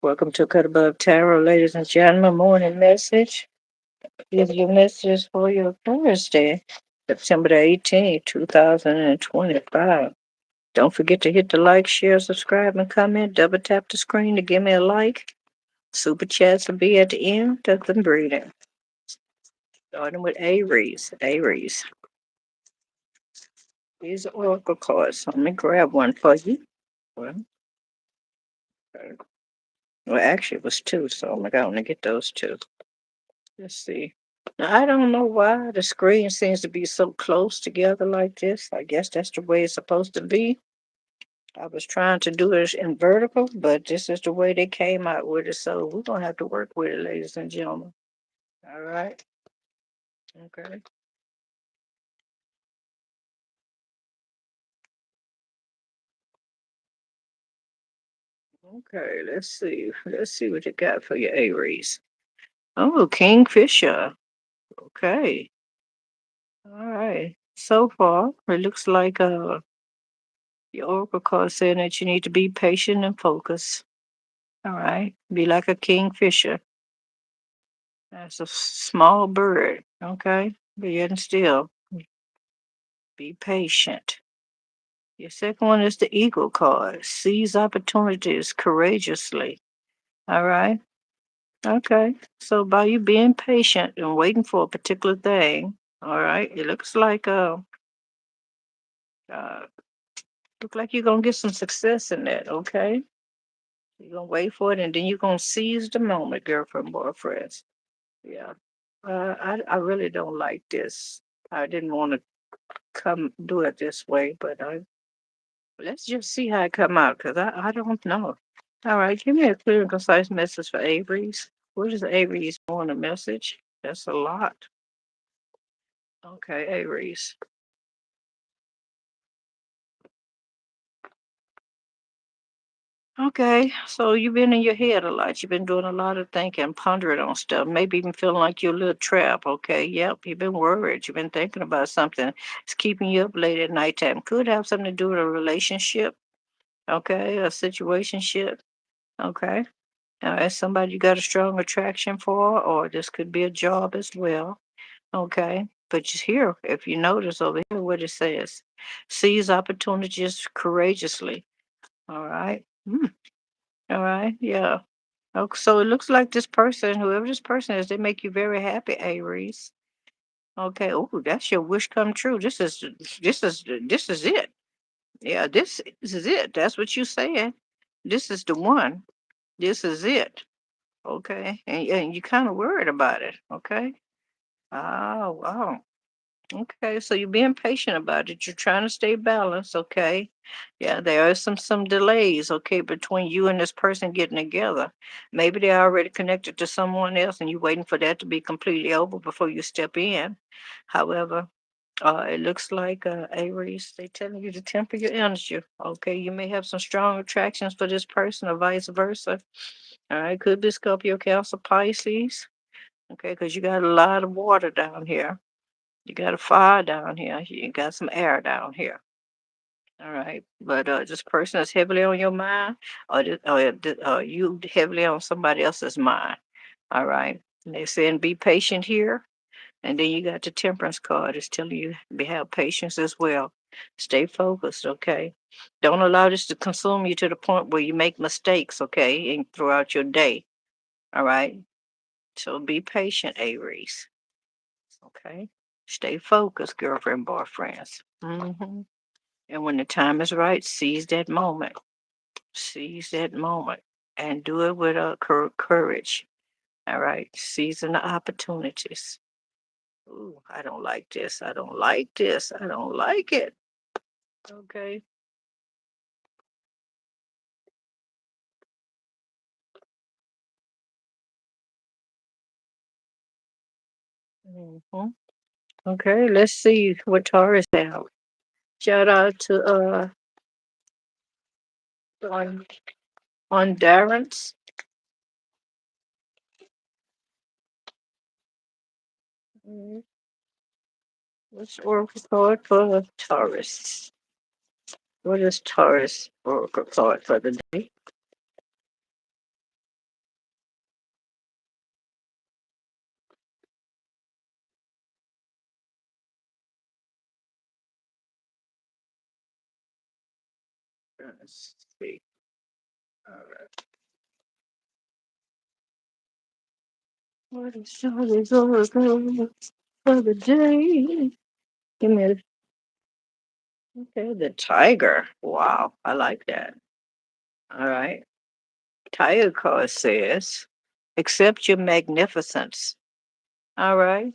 Welcome to Cut Above Tarot, ladies and gentlemen. Morning message. These are your messages for your Thursday, September the 18th, 2025. Don't forget to hit the like, share, subscribe, and comment. Double tap the screen to give me a like. Super chats will be at the end of the reading. Starting with Aries. Aries. These are oracle cards. So let me grab one for you. Well, actually, it was two, so I'm going to get those two. Let's see. Now, I don't know why the screen seems to be so close together like this. I guess that's the way it's supposed to be. I was trying to do it in vertical, but this is the way they came out with it. So we're going to have to work with it, ladies and gentlemen. All right. Okay. Okay. Let's see. Let's see what you got for your Aries. Oh, Kingfisher. Okay. All right. So far, it looks like the oracle card saying that you need to be patient and focused. All right. Be like a kingfisher. That's a small bird. Okay. But yet still, be patient. Your second one is the eagle card. Seize opportunities courageously. All right. Okay. So by you being patient and waiting for a particular thing, all right, it looks like uh you're gonna get some success in that, okay? You're gonna wait for it and then you're gonna seize the moment, girlfriend, boyfriends. Yeah. I really don't like this. I didn't want to come do it this way, but let's just see how it come out because I don't know. All right, give me a clear and concise message for Aries. What is Aries want a message? That's a lot. Okay, Aries. Okay, so you've been in your head a lot. You've been doing a lot of thinking, pondering on stuff, maybe even feeling like you're a little trapped. Okay, yep, you've been worried. You've been thinking about something. It's keeping you up late at nighttime. Could have something to do with a relationship. Okay, a situationship. Okay. As somebody you got a strong attraction for, or this could be a job as well. Okay. But just here, if you notice over here what it says, seize opportunities courageously. All right. All right. Yeah. Okay. So it looks like this person, whoever this person is, they make you very happy, Aries. Okay. Oh, that's your wish come true. This is it. Yeah, this is it. That's what you saying. This is the one. This is it. Okay. And you kind of worried about it. Okay. Oh, wow. Okay. So you're being patient about it. You're trying to stay balanced. Okay. Yeah, there are some delays. Okay, between you and this person getting together. Maybe they're already connected to someone else, and you're waiting for that to be completely over before you step in. However, it looks like Aries, they telling you to temper your energy. Okay, you may have some strong attractions for this person, or vice versa. All right, could be Scorpio, Cancer, Pisces. Okay, because you got a lot of water down here. You got a fire down here. You got some air down here. All right, but this person is heavily on your mind, or you heavily on somebody else's mind. All right, and they're saying be patient here. And then you got the temperance card. It's telling you have patience as well. Stay focused, okay? Don't allow this to consume you to the point where you make mistakes, okay, and throughout your day. All right. So be patient, Aries. Okay. Stay focused, girlfriend, boyfriends. And when the time is right, seize that moment. Seize that moment and do it with courage. All right. Seizing the opportunities. Ooh, I don't like this. I don't like this. I don't like it. Okay. hmm Okay, let's see what Taurus have. Shout out to on Darren's. Mm, What's Oracle card for Taurus? What is Taurus Oracle card for the day? Let's see. All right. What is all this over for the day? Give me a, okay, the tiger. Wow, I like that. All right. Tiger card says, accept your magnificence. All right.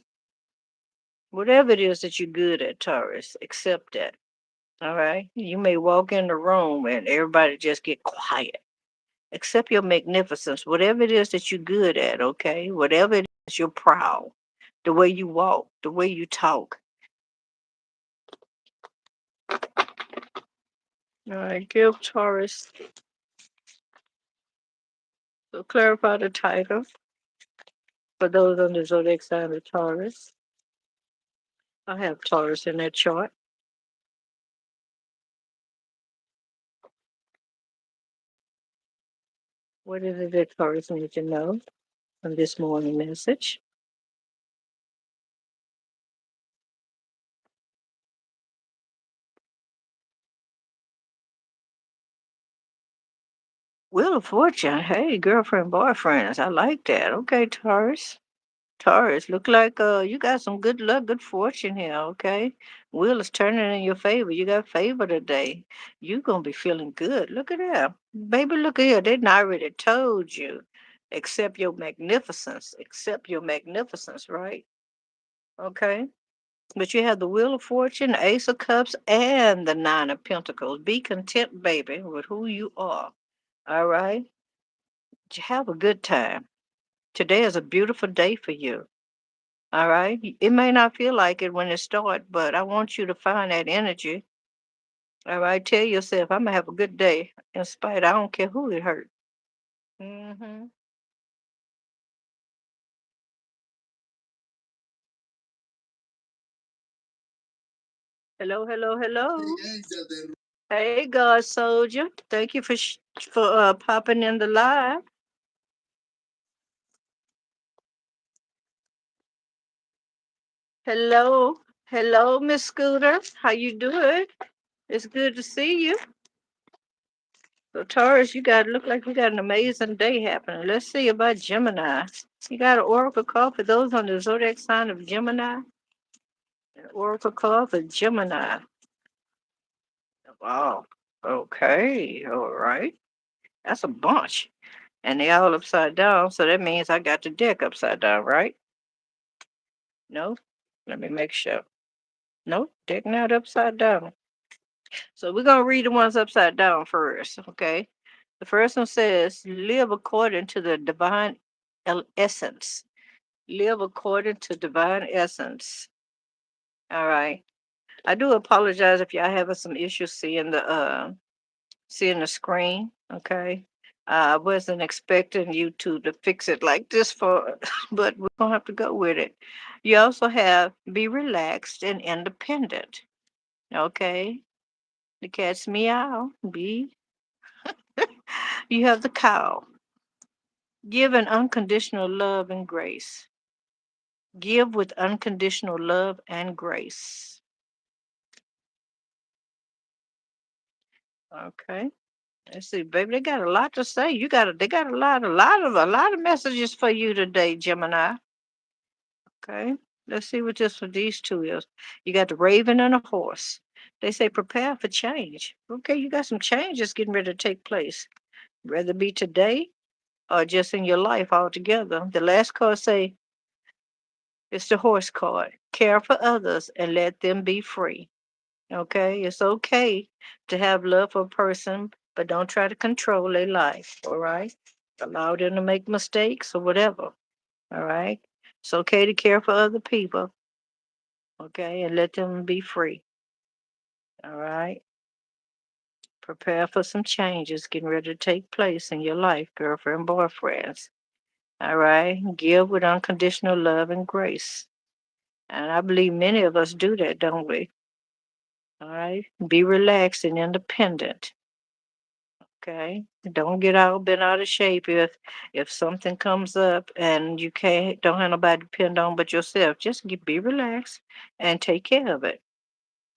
Whatever it is that you're good at, Taurus, accept that. All right. You may walk in the room and everybody just get quiet. Accept your magnificence, whatever it is that you're good at, okay? Whatever it is you're proud, the way you walk, the way you talk. All right, give Taurus. So clarify the title for those on the zodiac sign of Taurus. I have Taurus in that chart. What is it that Taurus needs to know from this morning message? Wheel of Fortune. Hey, girlfriend, boyfriends. I like that. Okay, Taurus. Taurus, look like you got some good luck, good fortune here, okay? Wheel is turning in your favor. You got favor today. You gonna be feeling good. Look at that. Baby, look at here. They done already told you. Accept your magnificence. Accept your magnificence, right? Okay. But you have the Wheel of Fortune, Ace of Cups, and the Nine of Pentacles. Be content, baby, with who you are. All right? Have a good time. Today is a beautiful day for you. All right. It may not feel like it when it starts, but I want you to find that energy. All right. Tell yourself, I'm going to have a good day in spite. I don't care who it hurt. Hmm. Hello, hello, hello. Hey, God soldier. Thank you for popping in the live. Hello. Hello, Miss Scooter. How you doing? It's good to see you. So, Taurus, you got look like you got an amazing day happening. Let's see about Gemini. You got an oracle call for those on the zodiac sign of Gemini. An oracle call for Gemini. Wow. Okay. All right. That's a bunch. And they all upside down. So that means I got the deck upside down, right? No. Let me make sure. No, deck not upside down. So we're gonna read the ones upside down first, okay? The first one says, live according to the divine essence. Live according to divine essence. All right. I do apologize if y'all having some issues seeing the screen. Okay. I wasn't expecting YouTube to fix it like this for, but we're gonna have to go with it. You also have be relaxed and independent. Okay. The cat's meow. Be. You have the cow. Give an unconditional love and grace. Give with unconditional love and grace. Okay. Let's see, baby. They got a lot to say. They got a lot of messages for you today, Gemini. Okay. Let's see what this for these two is. You got the raven and a horse. They say prepare for change. Okay, you got some changes getting ready to take place. Whether it be today or just in your life altogether. The last card say it's the horse card. Care for others and let them be free. Okay, it's okay to have love for a person, but don't try to control their life. All right, allow them to make mistakes or whatever. All right, it's okay to care for other people. Okay, and let them be free. All right, prepare for some changes getting ready to take place in your life, girlfriend, boyfriends. All right, give with unconditional love and grace. And I believe many of us do that, don't we? All right, be relaxed and independent. Okay. Don't get all bent out of shape if something comes up and you don't have nobody to depend on but yourself. Just be relaxed and take care of it.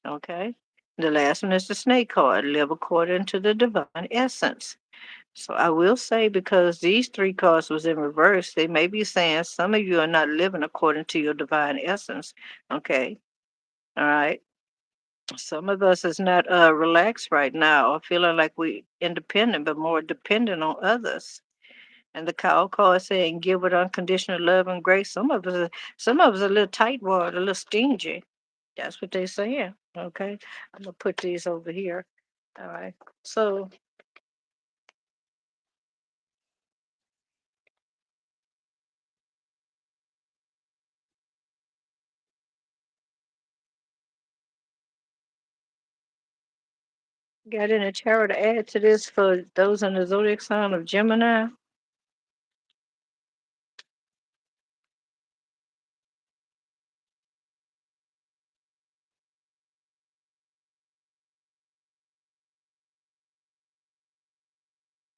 Okay. The last one is the snake card, live according to the divine essence. So I will say, because these three cards was in reverse, they may be saying some of you are not living according to your divine essence. Okay. All right. Some of us is not relaxed right now or feeling like we independent but more dependent on others. And the cow card saying give with unconditional love and grace. Some of us are a little tightwad, a little stingy. That's what they saying. Okay. I'm gonna put these over here. All right. So got any tarot to add to this for those in the zodiac sign of Gemini?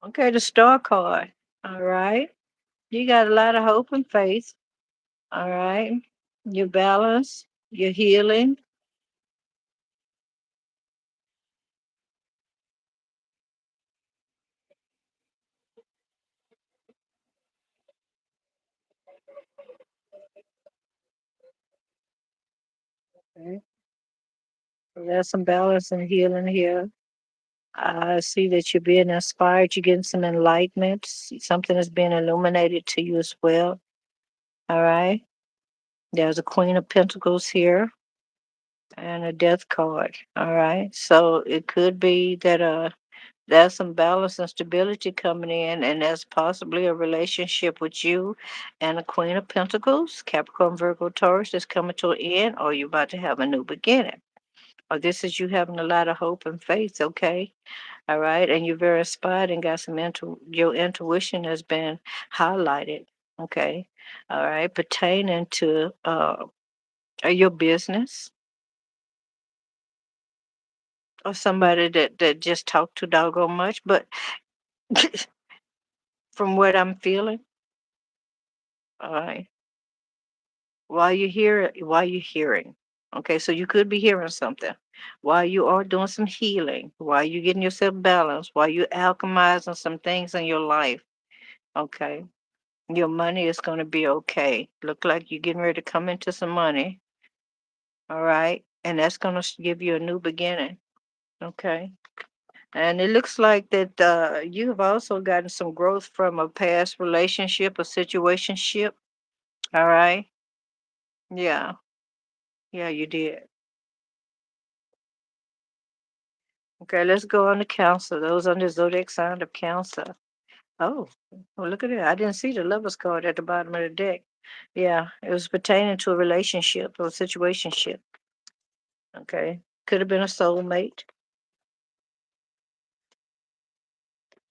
Okay, the star card. All right. You got a lot of hope and faith. All right. Your balance, your healing. Okay. So there's some balance and healing here. I see that you're being inspired. You're getting some enlightenment. Something is being illuminated to you as well. All right. There's a Queen of Pentacles here and a Death card. All right. So it could be that there's some balance and stability coming in, and there's possibly a relationship with you and the Queen of Pentacles, Capricorn, Virgo, Taurus that's coming to an end, or you're about to have a new beginning. Or this is you having a lot of hope and faith, okay? All right. And you're very inspired and got some your intuition has been highlighted. Okay. All right. Pertaining to your business or somebody that just talked too doggone much. But from what I'm feeling, all right, while you're hearing. Okay, so you could be hearing something while you are doing some healing, while you're getting yourself balanced, while you're alchemizing some things in your life. Okay. Your money is going to be okay. Look like you're getting ready to come into some money. All right. And that's going to give you a new beginning. Okay. And it looks like that you have also gotten some growth from a past relationship or situationship. All right. Yeah. Yeah, you did. Okay, let's go on to Cancer. Those under zodiac sign of Cancer. Oh, well, look at it. I didn't see the Lovers card at the bottom of the deck. Yeah, it was pertaining to a relationship or situationship. Okay. Could have been a soulmate.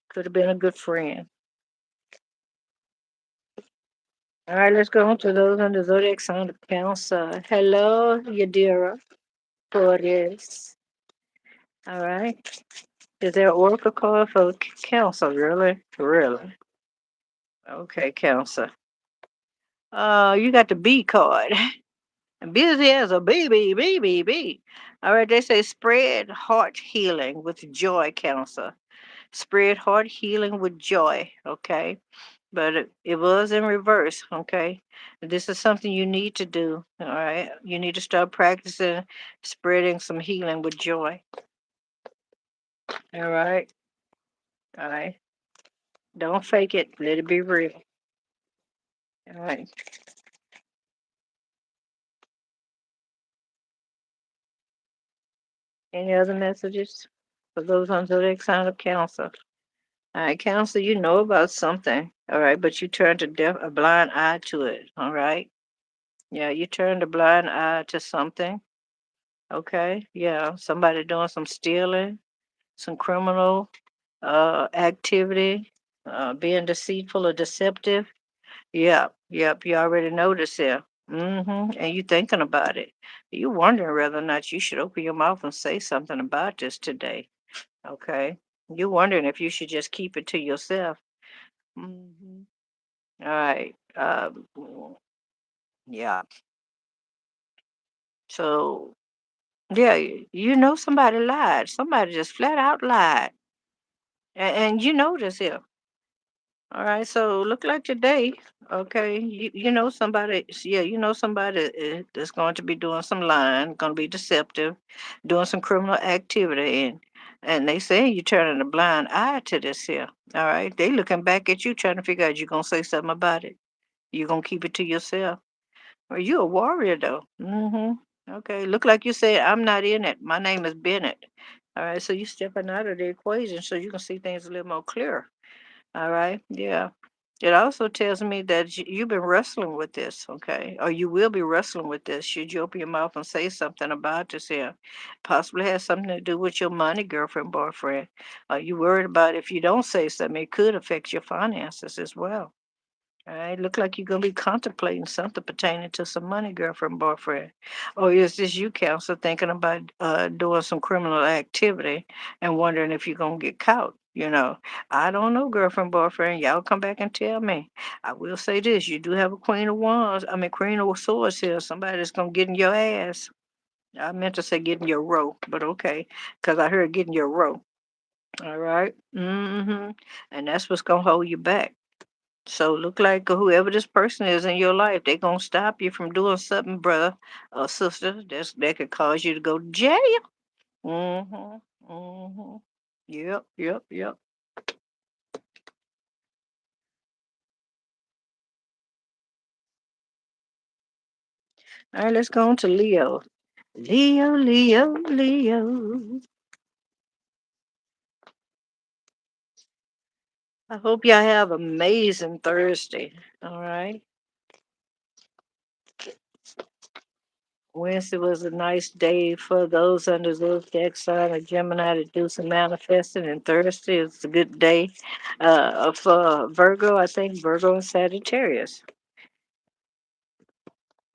Could have been a good friend. All right, let's go on to those under zodiac sign of Cancer. Hello, Yadira Flores. All right. Is there an oracle card for Cancer? Really? Really? Okay, Cancer. You got the B card. Busy as a baby, baby, bee. All right, they say spread heart healing with joy, Cancer. Spread heart healing with joy. Okay. But it was in reverse, okay? This is something you need to do, all right? You need to start practicing spreading some healing with joy, all right? All right. Don't fake it. Let it be real, all right? Any other messages for those on zodiac sign of Cancer? All right, Cancer, you know about something, all right, but you turned a blind eye to it, all right? Yeah, you turned a blind eye to something, okay? Yeah, somebody doing some stealing, some criminal activity, being deceitful or deceptive. Yep, yep, you already noticed it. And you thinking about it. You wondering whether or not you should open your mouth and say something about this today. Okay. You wondering if you should just keep it to yourself. hmm All right. Yeah. So Yeah, you know somebody lied. Somebody just flat out lied. And you know this here. All right, so look like today, okay, you know somebody, yeah, you know somebody that's going to be doing some lying, going to be deceptive, doing some criminal activity, and they say you turning a blind eye to this here. All right, they looking back at you trying to figure out you gonna say something about it. You gonna keep it to yourself. Well, you a warrior though. Okay, look like you said I'm not in it. My name is Bennett. All right, so you stepping out of the equation so you can see things a little more clear. All right. Yeah. It also tells me that you've been wrestling with this, okay? Or you will be wrestling with this. Should you open your mouth and say something about this here? Possibly has something to do with your money, girlfriend, boyfriend. Are you worried about if you don't say something, it could affect your finances as well? All right, look like you're gonna be contemplating something pertaining to some money, girlfriend, boyfriend. Or is this you, counselor, thinking about doing some criminal activity and wondering if you're gonna get caught? I don't know, girlfriend, boyfriend. Y'all come back and tell me. I will say this: you do have a queen of wands. I mean, queen of swords here. Somebody that's gonna get in your ass. I meant to say get in your row, but okay, because I heard get in your row. All right. And that's what's gonna hold you back. So look like whoever this person is in your life, they gonna stop you from doing something, brother or sister, that could cause you to go to jail. Mm-hmm. Mm-hmm. Yep, yep, yep. All right, let's go on to Leo. Leo, Leo, Leo. I hope y'all have amazing Thursday. All right. Wednesday was a nice day for those under zodiac sign of Gemini to do some manifesting, and Thursday is a good day for Virgo. I think Virgo and Sagittarius.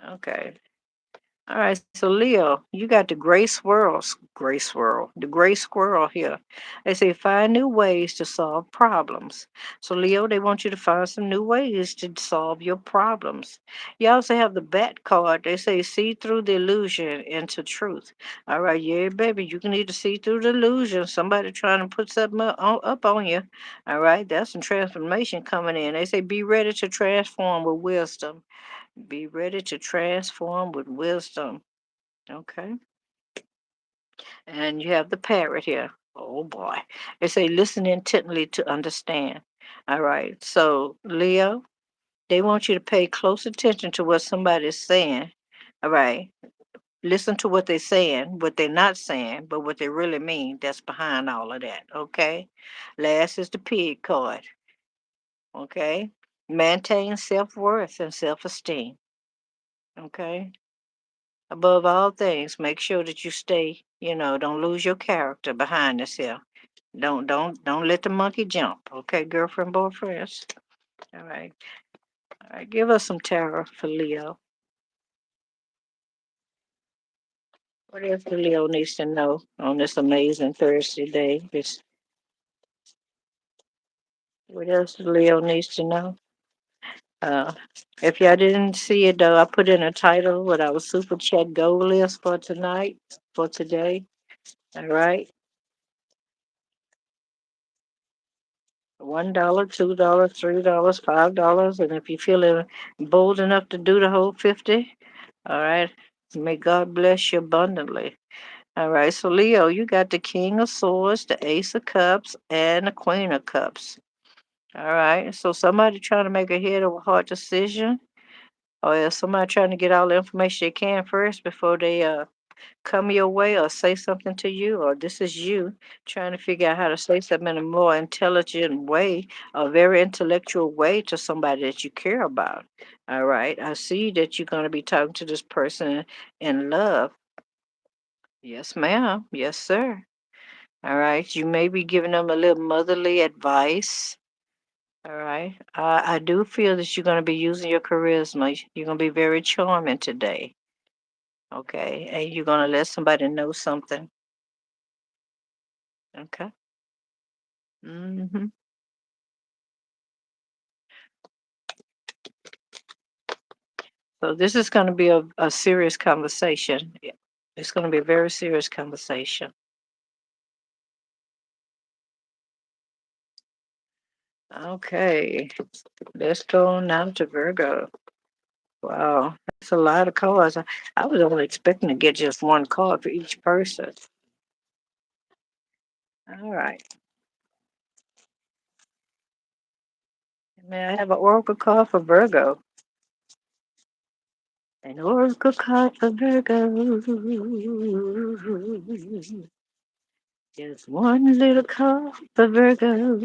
Okay. All right, so Leo, you got the gray swirl, the gray squirrel here. They say find new ways to solve problems. So Leo, they want you to find some new ways to solve your problems. You also have the bat card. They say see through the illusion into truth. All right, yeah, baby, you can either see through the illusion, somebody trying to put something up on you. All right, that's some transformation coming in. They say be ready to transform with wisdom. Be ready to transform with wisdom. Okay. And you have the parrot here. Oh boy. They say listen intently to understand. All right. So, Leo, they want you to pay close attention to what somebody's saying. All right. Listen to what they're saying, what they're not saying, but what they really mean. That's behind all of that. Okay. Last is the pig card. Okay. Maintain self worth and self esteem. Okay. Above all things, make sure that you stay, don't lose your character behind this here. Don't let the monkey jump. Okay, girlfriend, boyfriends. All right. All right. Give us some tarot for Leo. What else do Leo needs to know on this amazing Thursday day? What else do Leo needs to know? Uh, if y'all didn't see it though, I put in a title what our super chat goal list for tonight, for today. All right. $1, $2, $3, $5, and if you're feeling bold enough to do the whole 50, all right. May God bless you abundantly. All right, so Leo, you got the King of Swords, the Ace of Cups, and the Queen of Cups. All right, so somebody trying to make a head or heart decision, or is somebody trying to get all the information they can first before they come your way or say something to you, or this is you trying to figure out how to say something in a more intelligent way, a very intellectual way to somebody that you care about. All right, I see that you're going to be talking to this person in love. Yes, ma'am. Yes, sir. All right, you may be giving them a little motherly advice. All right, I do feel that you're going to be using your charisma. You're going to be very charming today. Okay, and you're going to let somebody know something. Okay. hmm So this is going to be a serious conversation. It's going to be a very serious conversation. Okay, let's go on now to Virgo. Wow, that's a lot of cards. I was only expecting to get just one card for each person. All right. May I have an oracle card for Virgo? An oracle card for Virgo. Just one little card for Virgo.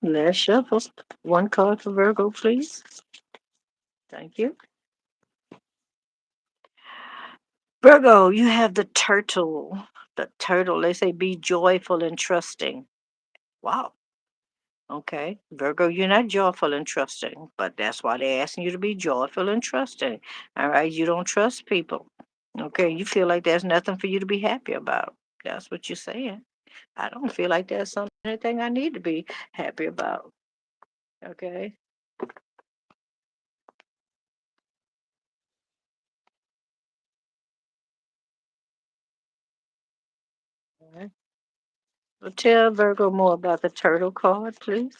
Let's shuffle. One card for Virgo, please. Thank you. Virgo, you have the turtle. The turtle. They say be joyful and trusting. Wow. Okay. Virgo, you're not joyful and trusting, but that's why they're asking you to be joyful and trusting. All right. You don't trust people. Okay. You feel like there's nothing for you to be happy about. That's what you're saying. I don't feel like there's anything I need to be happy about. Okay. All right. Well, tell Virgo more about the turtle card, please.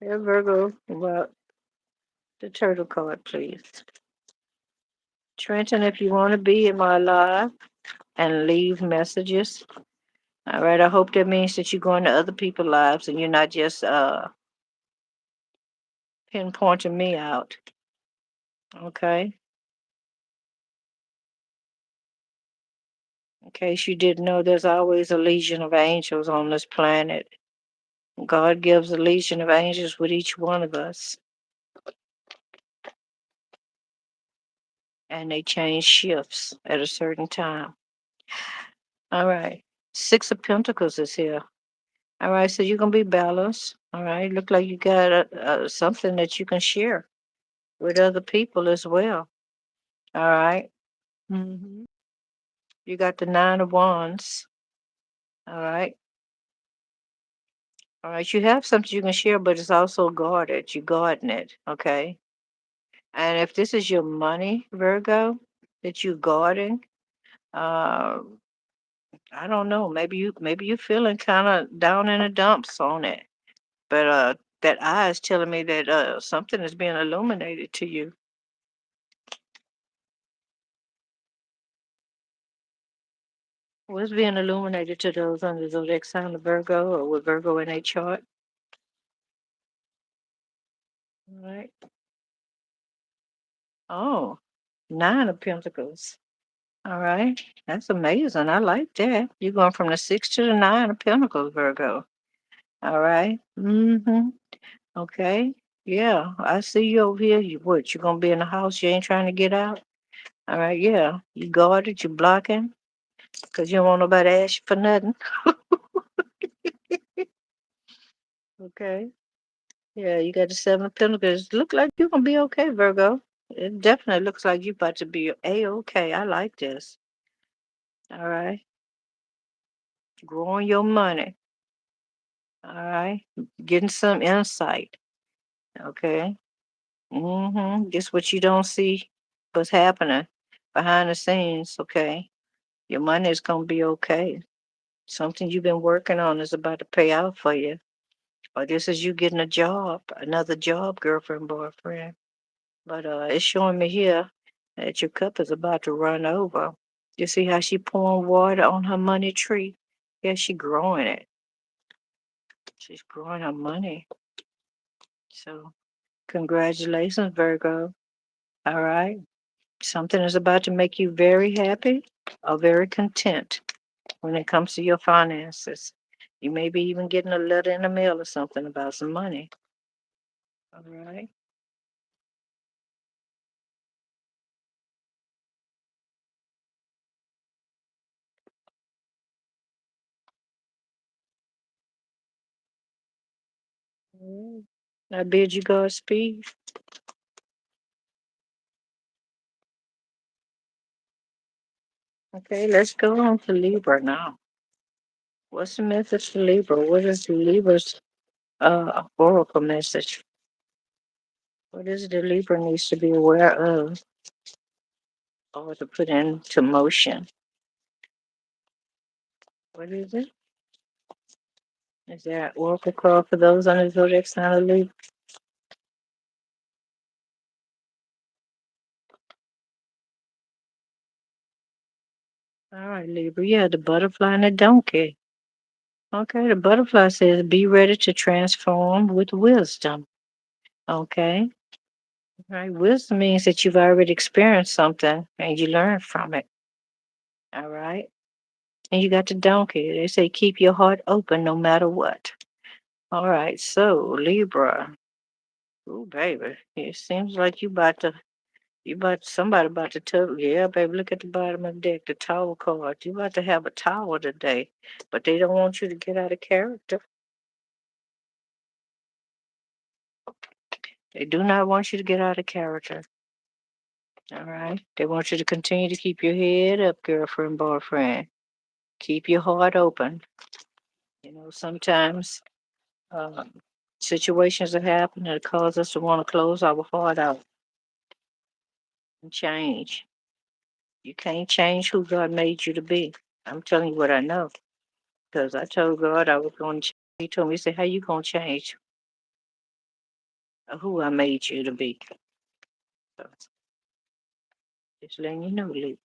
Tell Virgo about the turtle card, please. Trenton, if you want to be in my live and leave messages. All right. I hope that means that you're going to other people's lives and you're not just pinpointing me out. Okay. In case you didn't know, there's always a legion of angels on this planet. God gives a legion of angels with each one of us, and they change shifts at a certain time. All right. Six of Pentacles is here. All right. So you're going to be balanced. All right. Look like you got something that you can share with other people as well. All right. Mm-hmm. You got the Nine of Wands. All right. All right. You have something you can share, but it's also guarded. You're guarding it. Okay. And if this is your money, Virgo, that you're guarding, uh, I don't know. Maybe you feeling kind of down in the dumps on it. But that eye is telling me that something is being illuminated to you. What's being illuminated to those under the zodiac sign of Virgo or with Virgo in a chart? All right. Oh, Nine of Pentacles. All right. That's amazing. I like that. You're going from the six to the Nine of Pentacles, Virgo. All right. Mm-hmm. Okay. Yeah. I see you over here. You what? You gonna be in the house? You ain't trying to get out? All right. Yeah. You guarded. You blocking because you don't want nobody to ask you for nothing. Okay. Yeah. You got the Seven of Pentacles. Look like you're gonna be okay, Virgo. It definitely looks like you about to be a-okay. I like this. All right. Growing your money. All right. Getting some insight. Okay. Mm-hmm. Just what you don't see what's happening behind the scenes. Okay. Your money is gonna be okay. Something you've been working on is about to pay out for you. Or this is you getting a job, another job, girlfriend, boyfriend. But it's showing me here that your cup is about to run over. You see how she pouring water on her money tree? Yeah, she growing it. She's growing her money. So congratulations, Virgo. All right. Something is about to make you very happy or very content when it comes to your finances. You may be even getting a letter in the mail or something about some money. All right. Mm. I bid you Godspeed. Okay, let's go on to Libra now. What's the message for Libra? What is Libra's oracle message. What is it the Libra needs to be aware of or to put into motion? What is it? Is there an oracle card for those on the zodiac sign of Libra? All right, Libra. Yeah, the butterfly and the donkey. Okay, the butterfly says be ready to transform with wisdom. Okay. Right. Wisdom means that you've already experienced something and you learn from it. All right. And you got the donkey. They say keep your heart open no matter what. All right. So Libra. Ooh, baby. It seems like somebody about to tell, yeah, baby, look at the bottom of the deck, the tower card. You about to have a tower today, but they don't want you to get out of character. They do not want you to get out of character. All right. They want you to continue to keep your head up, girlfriend, boyfriend. Keep your heart open. Sometimes um, situations that happen that cause us to want to close our heart out and change. You can't change who God made you to be. I'm telling you what I know. Because I told God I was going to change. He told me, he said, how you going to change who I made you to be? So, just letting you know, Lee.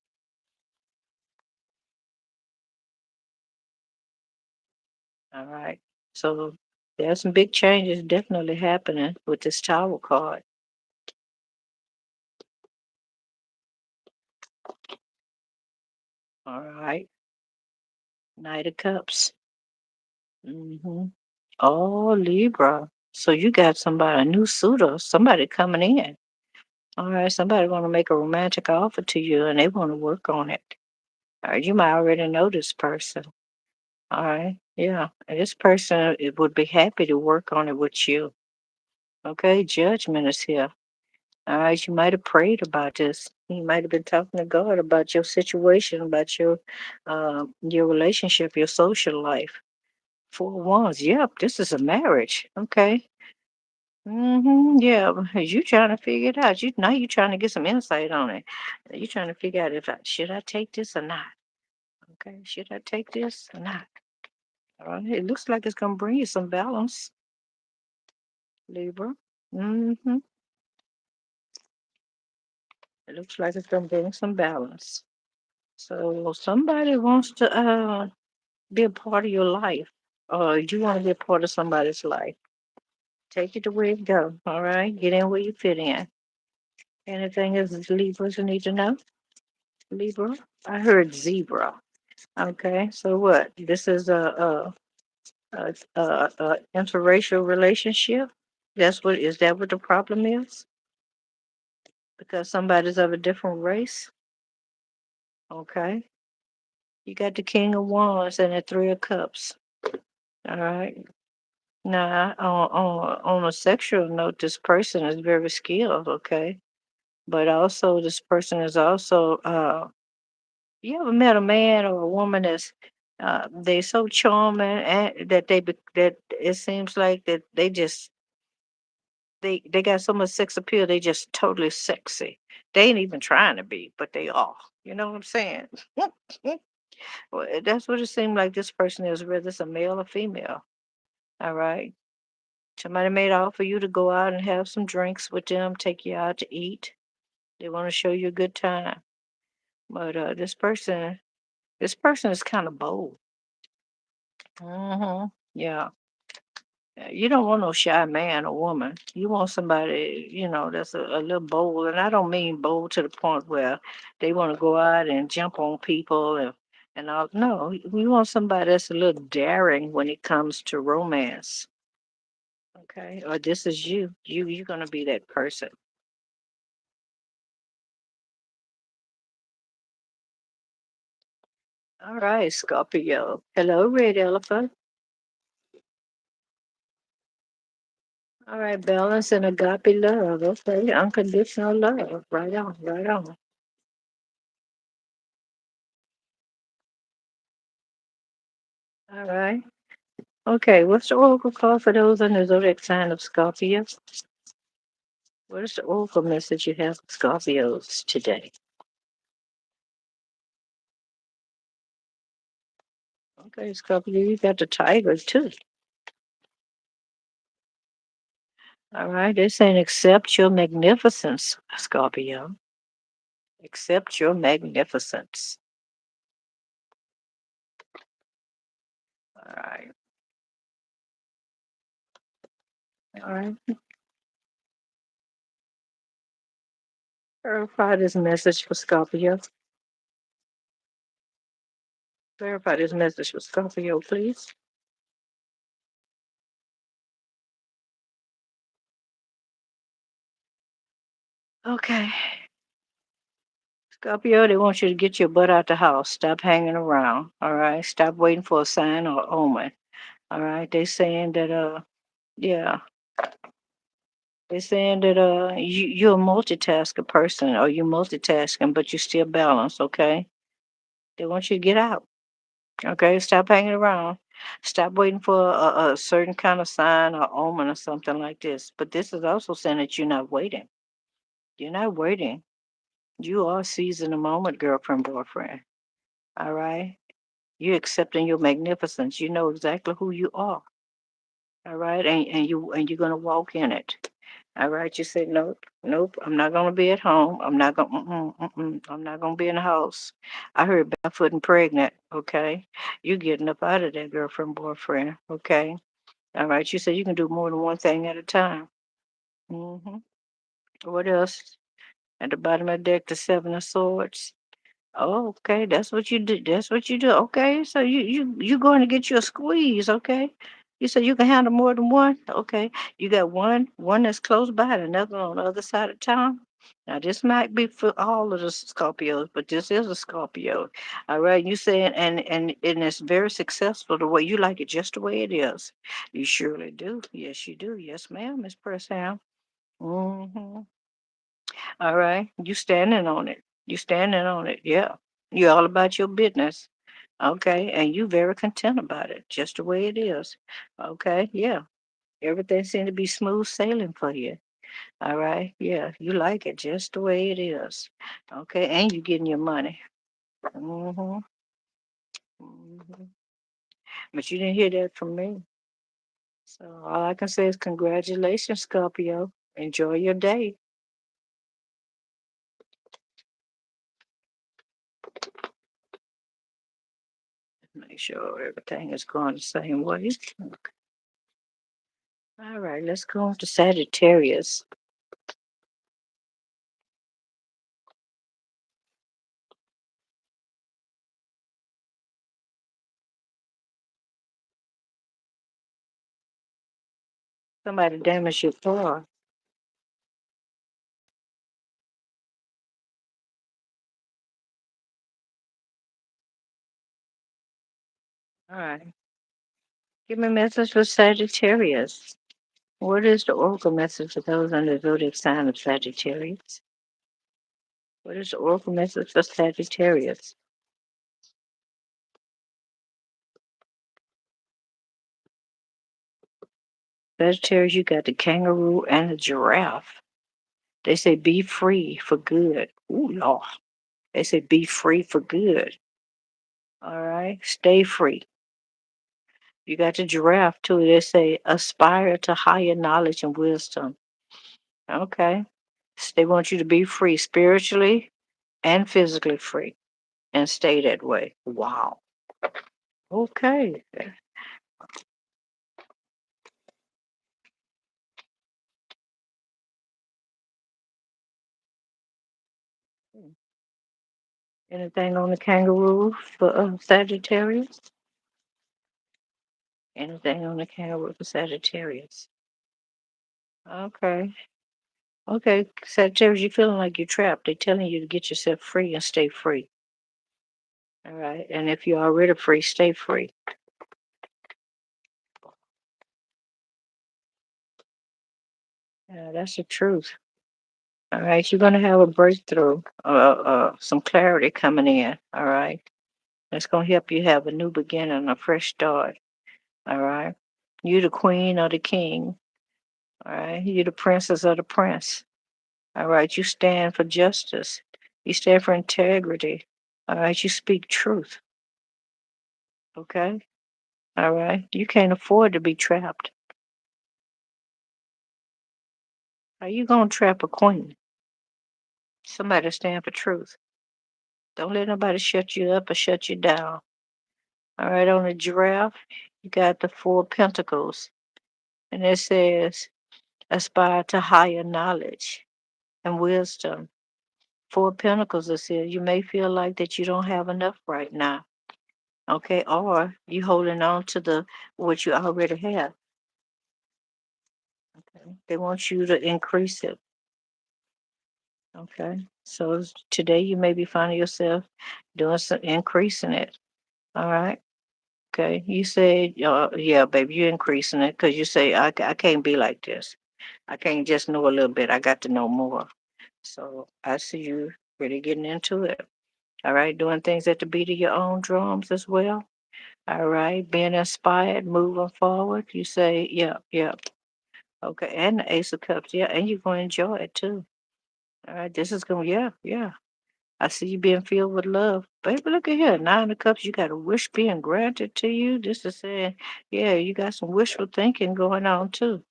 All right. So there's some big changes definitely happening with this tower card. All right. Knight of Cups. Mm-hmm. Oh, Libra. So you got somebody, a new suitor, somebody coming in. All right, somebody want to make a romantic offer to you and they want to work on it. All right, you might already know this person. All right, yeah. And this person it would be happy to work on it with you. Okay, judgment is here. All right, you might have prayed about this. You might have been talking to God about your situation, about your relationship, your social life. Four wands. Yep, this is a marriage. Okay. Yeah, but you trying to figure it out. You trying to get some insight on it. You trying to figure out if should I take this or not. Okay, should I take this or not? All right, it looks like it's gonna bring you some balance, Libra. Mm-hmm. It looks like it's gonna bring some balance. So somebody wants to be a part of your life, or you want to be a part of somebody's life. Take it to where it go. All right, get in where you fit in. Anything else Libras you need to know? Libra. I heard zebra. Okay, so what? This is a interracial relationship. Is that what the problem is? Because somebody's of a different race. Okay, you got the King of Wands and the Three of Cups. All right. Now, on a sexual note, this person is very skilled. Okay, but also this person is also you ever met a man or a woman that's they so charming and that it seems like that they got so much sex appeal they just totally sexy. They ain't even trying to be, but they are. You know what I'm saying? Well, that's what it seemed like this person is, whether it's a male or female. All right. Somebody made an offer you to go out and have some drinks with them, take you out to eat. They want to show you a good time. But this person is kind of bold. Yeah. You don't want no shy man or woman. You want somebody, that's a little bold. And I don't mean bold to the point where they want to go out and jump on people and all. No, you want somebody that's a little daring when it comes to romance. Okay. Or this is you. You're gonna be that person. All right, Scorpio. Hello, Red Elephant. All right, balance and agape love. Okay, unconditional love. Right on, right on. All right. Okay, what's the oracle call for those under the zodiac sign of Scorpio? What is the oracle message you have for Scorpios today? Okay, Scorpio, you got the tiger too. All right, they're saying accept your magnificence, Scorpio. Accept your magnificence. All right, all right. Verify this message for Scorpio. Verify this message for Scorpio, please. Okay. Scorpio, they want you to get your butt out the house. Stop hanging around. All right. Stop waiting for a sign or omen. All right. They saying that yeah. They're saying that you're a multitasker person or you're multitasking, but you're still balanced, okay? They want you to get out. Okay, stop hanging around. Stop waiting for a certain kind of sign or omen or something like this. But this is also saying that you're not waiting. You're not waiting. You are seizing the moment, girlfriend, boyfriend. All right? You're accepting your magnificence. You know exactly who you are. All right? And you're gonna walk in it. All right, you say nope, nope. I'm not gonna be at home. I'm not gonna. I'm not gonna be in the house. I heard barefoot and pregnant. Okay, you getting up out of there, girlfriend, boyfriend. Okay, all right. You said you can do more than one thing at a time. hmm What else? At the bottom of the deck, the seven of swords. Oh, okay. That's what you do. That's what you do. Okay. So you going to get you a squeeze, okay? You said you can handle more than one. Okay. You got one that's close by and another on the other side of town. Now this might be for all of the Scorpios, but this is a Scorpio. All right. You saying and it's very successful the way you like it just the way it is. You surely do. Yes, you do. Yes, ma'am, Miss Pressham. Mm-hmm. All right. You standing on it. You standing on it. Yeah. You all about your business. Okay. And you very content about it, just the way it is. Okay. Yeah. Everything seems to be smooth sailing for you. All right. Yeah. You like it just the way it is. Okay. And you getting your money. hmm hmm But you didn't hear that from me. So all I can say is congratulations, Scorpio. Enjoy your day. Make sure everything is going the same way. All right, let's go on to Sagittarius. Somebody damaged your car. All right. Give me a message for Sagittarius. What is the oracle message for those under the zodiac sign of Sagittarius? What is the oracle message for Sagittarius? Sagittarius, you got the kangaroo and the giraffe. They say be free for good. Ooh, Lord. They say be free for good. All right. Stay free. You got the giraffe too. They say aspire to higher knowledge and wisdom. Okay. They want you to be free spiritually and physically free and stay that way. Wow. Okay. Anything on the kangaroo for Sagittarius? Anything on the kangaroo for Sagittarius? Okay. Okay, Sagittarius, you're feeling like you're trapped. They're telling you to get yourself free and stay free. All right. And if you're already free, stay free. Yeah, that's the truth. All right. You're going to have a breakthrough, some clarity coming in. All right. That's going to help you have a new beginning, a fresh start. All right. You the queen or the king. All right. You the princess or the prince. All right. You stand for justice. You stand for integrity. All right. You speak truth. Okay. All right. You can't afford to be trapped. How you gonna trap a queen? Somebody stand for truth. Don't let nobody shut you up or shut you down. All right. On the giraffe, you got the four pentacles, and it says aspire to higher knowledge and wisdom. Four pentacles is here. You may feel like that you don't have enough right now. Okay, or you holding on to the what you already have. Okay. They want you to increase it. Okay. So today you may be finding yourself doing some increasing it. All right. Okay. You say, yeah, baby, you're increasing it because you say, I can't be like this. I can't just know a little bit. I got to know more. So I see you really getting into it. All right. Doing things at the beat of your own drums as well. All right. Being inspired, moving forward. You say, yeah, yeah. Okay. And the Ace of Cups. Yeah. And you're going to enjoy it too. All right. This is going to, yeah, yeah. I see you being filled with love. Baby, look at here. Nine of Cups, you got a wish being granted to you. This is saying, yeah, you got some wishful thinking going on too.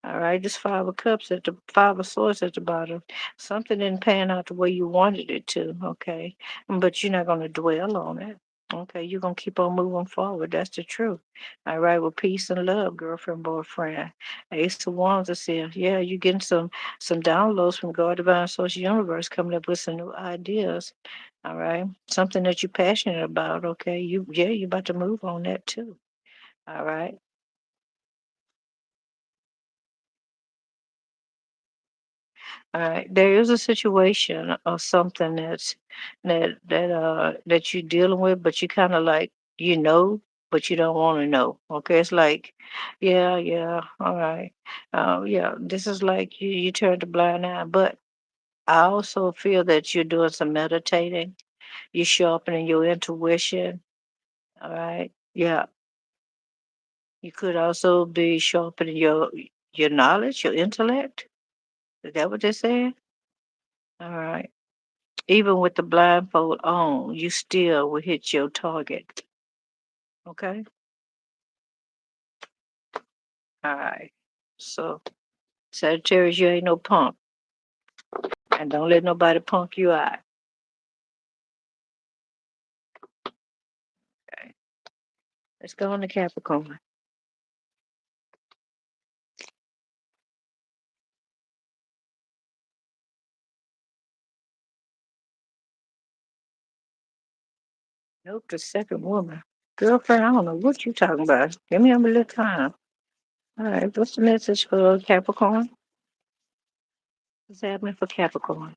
All right, this Five of Cups at the Five of Swords at the bottom. Something didn't pan out the way you wanted it to, okay? But you're not going to dwell on it. Okay, you're going to keep on moving forward. That's the truth. All right, with peace and love, girlfriend, boyfriend. Ace of Wands is here. Yeah, you're getting some downloads from God, Divine Source Universe, coming up with some new ideas. All right. Something that you're passionate about. Okay. You're about to move on that too. All right. All right. There is a situation or something that you're dealing with, but you kind of like but you don't want to know. Okay. It's like, yeah, yeah, all right. Yeah, this is like you turned a blind eye. But I also feel that you're doing some meditating. You're sharpening your intuition. All right. Yeah. You could also be sharpening your knowledge, your intellect. Is that what they're saying? All right. Even with the blindfold on, you still will hit your target. Okay? All right. So, Sagittarius, you ain't no punk. And don't let nobody punk you out. Okay. Let's go on to Capricorn. Nope, the second woman. Girlfriend, I don't know what you talking about. Give me a little time. All right. What's the message for Capricorn? What's happening for Capricorn?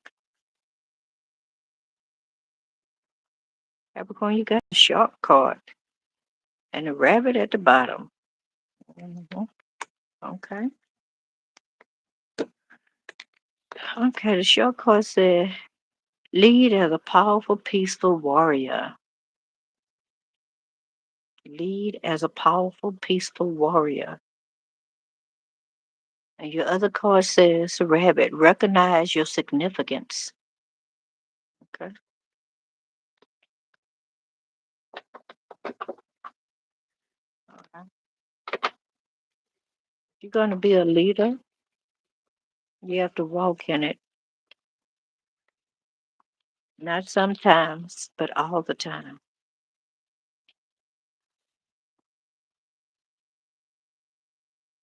Capricorn, you got a sharp card and a rabbit at the bottom. Mhm. Okay. Okay, the short card said, lead as a powerful, peaceful warrior. Lead as a powerful, peaceful warrior. And your other card says, rabbit, recognize your significance. Okay. Okay. You're going to be a leader. You have to walk in it. Not sometimes, but all the time.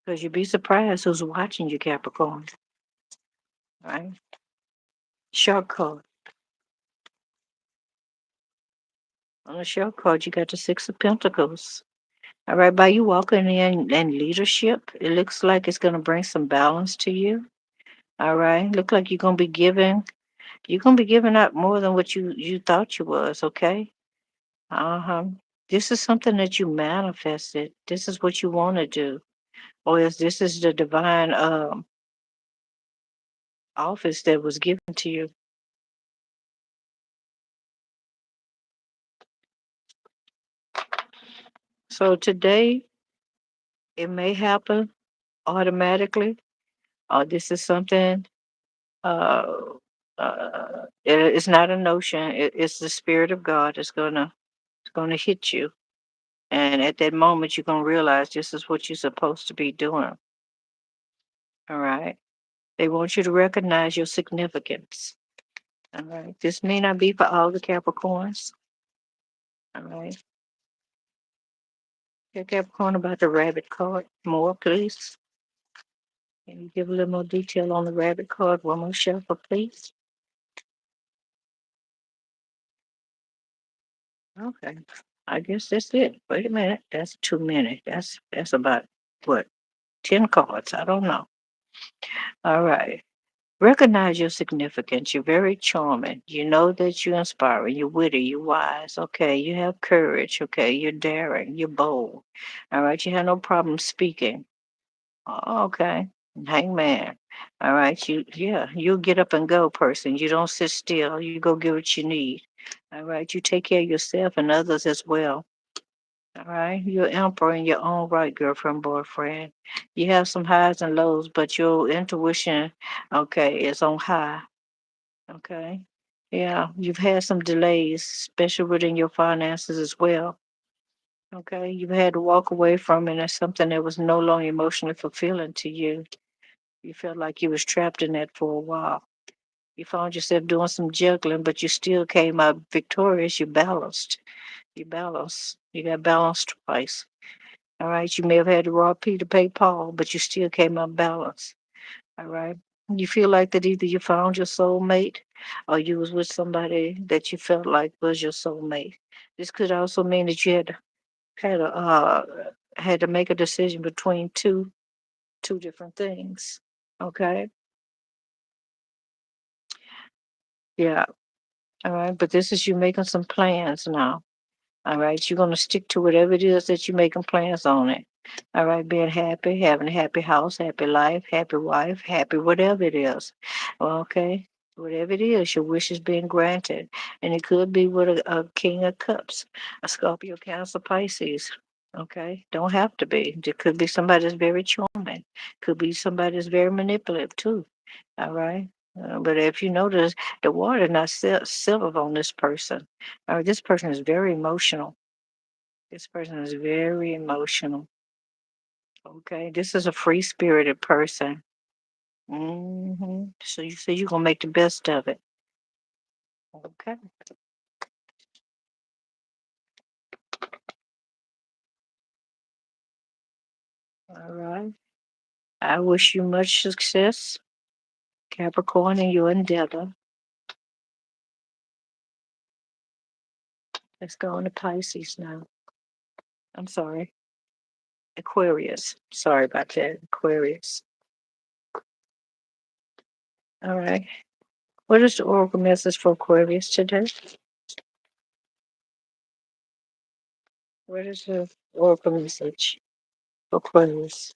Because you'd be surprised who's watching you, Capricorn. Right? Short card. On the short card, you got the Six of Pentacles. All right, by you walking in leadership, it looks like it's going to bring some balance to you. All right, look like you're gonna be giving out more than what you thought you was. Okay, uh-huh. This is something that you manifested. This is what you want to do, or is this is the divine office that was given to you. So today It may happen automatically, or this is something, uh, it's not a notion. It's the Spirit of God that's gonna hit you. And at that moment, you're gonna realize this is what you're supposed to be doing. All right. They want you to recognize your significance. All right. This may not be for all the Capricorns. All right. Tell Capricorn about the rabbit card more, please. Can you give a little more detail on the rabbit card? One more shuffle, please. Okay. I guess that's it. Wait a minute. That's too many. That's about what? 10 cards. I don't know. All right. Recognize your significance. You're very charming. You know that you're inspiring. You're witty. You're wise. Okay. You have courage. Okay. You're daring. You're bold. All right. You have no problem speaking. Oh, okay. Hangman. All right. Yeah, you get up and go, person. You don't sit still. You go get what you need. All right. You take care of yourself and others as well. All right. You're emperor in your own right, girlfriend, boyfriend. You have some highs and lows, but your intuition, okay, is on high. Okay. Yeah. You've had some delays, especially within your finances as well. Okay. You've had to walk away from it as something that was no longer emotionally fulfilling to you. You felt like you was trapped in that for a while. You found yourself doing some juggling, but you still came out victorious. You balanced. You balanced. You got balanced twice. All right. You may have had to rob Peter to pay Paul, but you still came out balanced. All right. You feel like that either you found your soulmate or you was with somebody that you felt like was your soulmate. This could also mean that you had to make a decision between two different things. Okay. Yeah. All right, but this is you making some plans now. All right, you're gonna stick to whatever it is that you're making plans on it. All right, being happy, having a happy house, happy life, happy wife, happy whatever it is. Well, okay, whatever it is, your wish is being granted, and it could be with a King of Cups, a Scorpio, Cancer, Pisces. Okay, don't have to be. It could be somebody that's very charming. Could be somebody that's very manipulative too. All right. But if you notice, the water not settled on this person. This person is very emotional. This person is very emotional. Okay. This is a free spirited person. So you say you're gonna make the best of it. Okay. All right. I wish you much success, Capricorn, in your endeavor. Let's go on to Pisces now. I'm sorry. Aquarius. Sorry about that. Aquarius. All right. What is the oracle message for Aquarius today? What is the oracle message for Aquarius?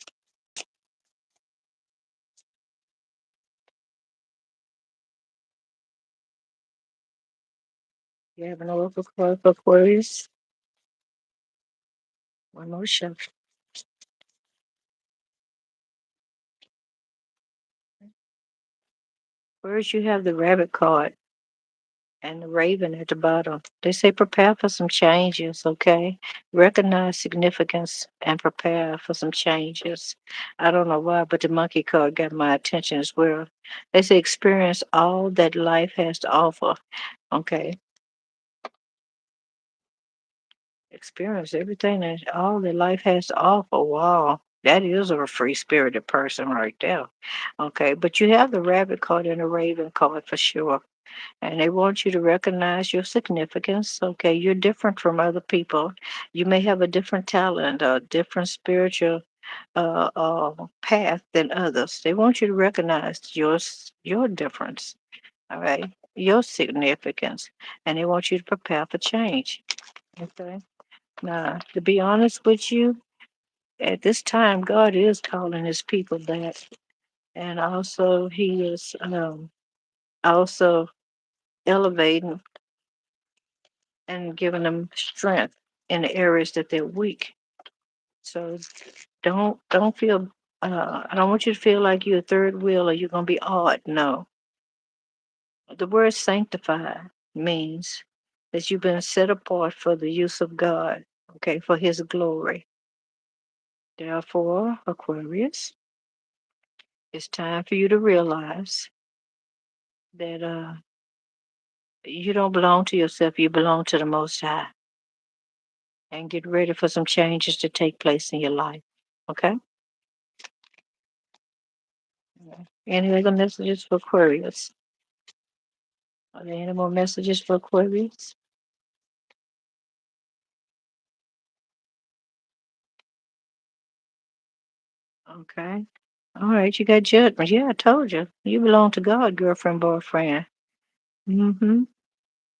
You have an oracle card for Aquarius? One more shuffle. First, you have the rabbit card and the raven at the bottom. They say prepare for some changes, okay? Recognize significance and prepare for some changes. I don't know why, but the monkey card got my attention as well. They say experience all that life has to offer, okay? Experience everything that all that life has to offer. Wow, that is a free spirited person right there. Okay, but you have the rabbit card and the raven card for sure. And they want you to recognize your significance. Okay, you're different from other people. You may have a different talent, a different spiritual path than others. They want you to recognize your difference. All right, your significance, and they want you to prepare for change. Okay. Now, to be honest with you, at this time, God is calling his people back. And also, he is also elevating and giving them strength in the areas that they're weak. So Don't feel. I don't want you to feel like you're a third wheel or you're gonna be odd. No, the word sanctify means that you've been set apart for the use of God. Okay, for His glory. Therefore, Aquarius, it's time for you to realize that you don't belong to yourself. You belong to the Most High, and get ready for some changes to take place in your life. Okay. Any other messages for Aquarius? Are there any more messages for Aquarius? Okay. All right, you got judgment. Yeah, I told you. You belong to God, girlfriend, boyfriend. Mm-hmm.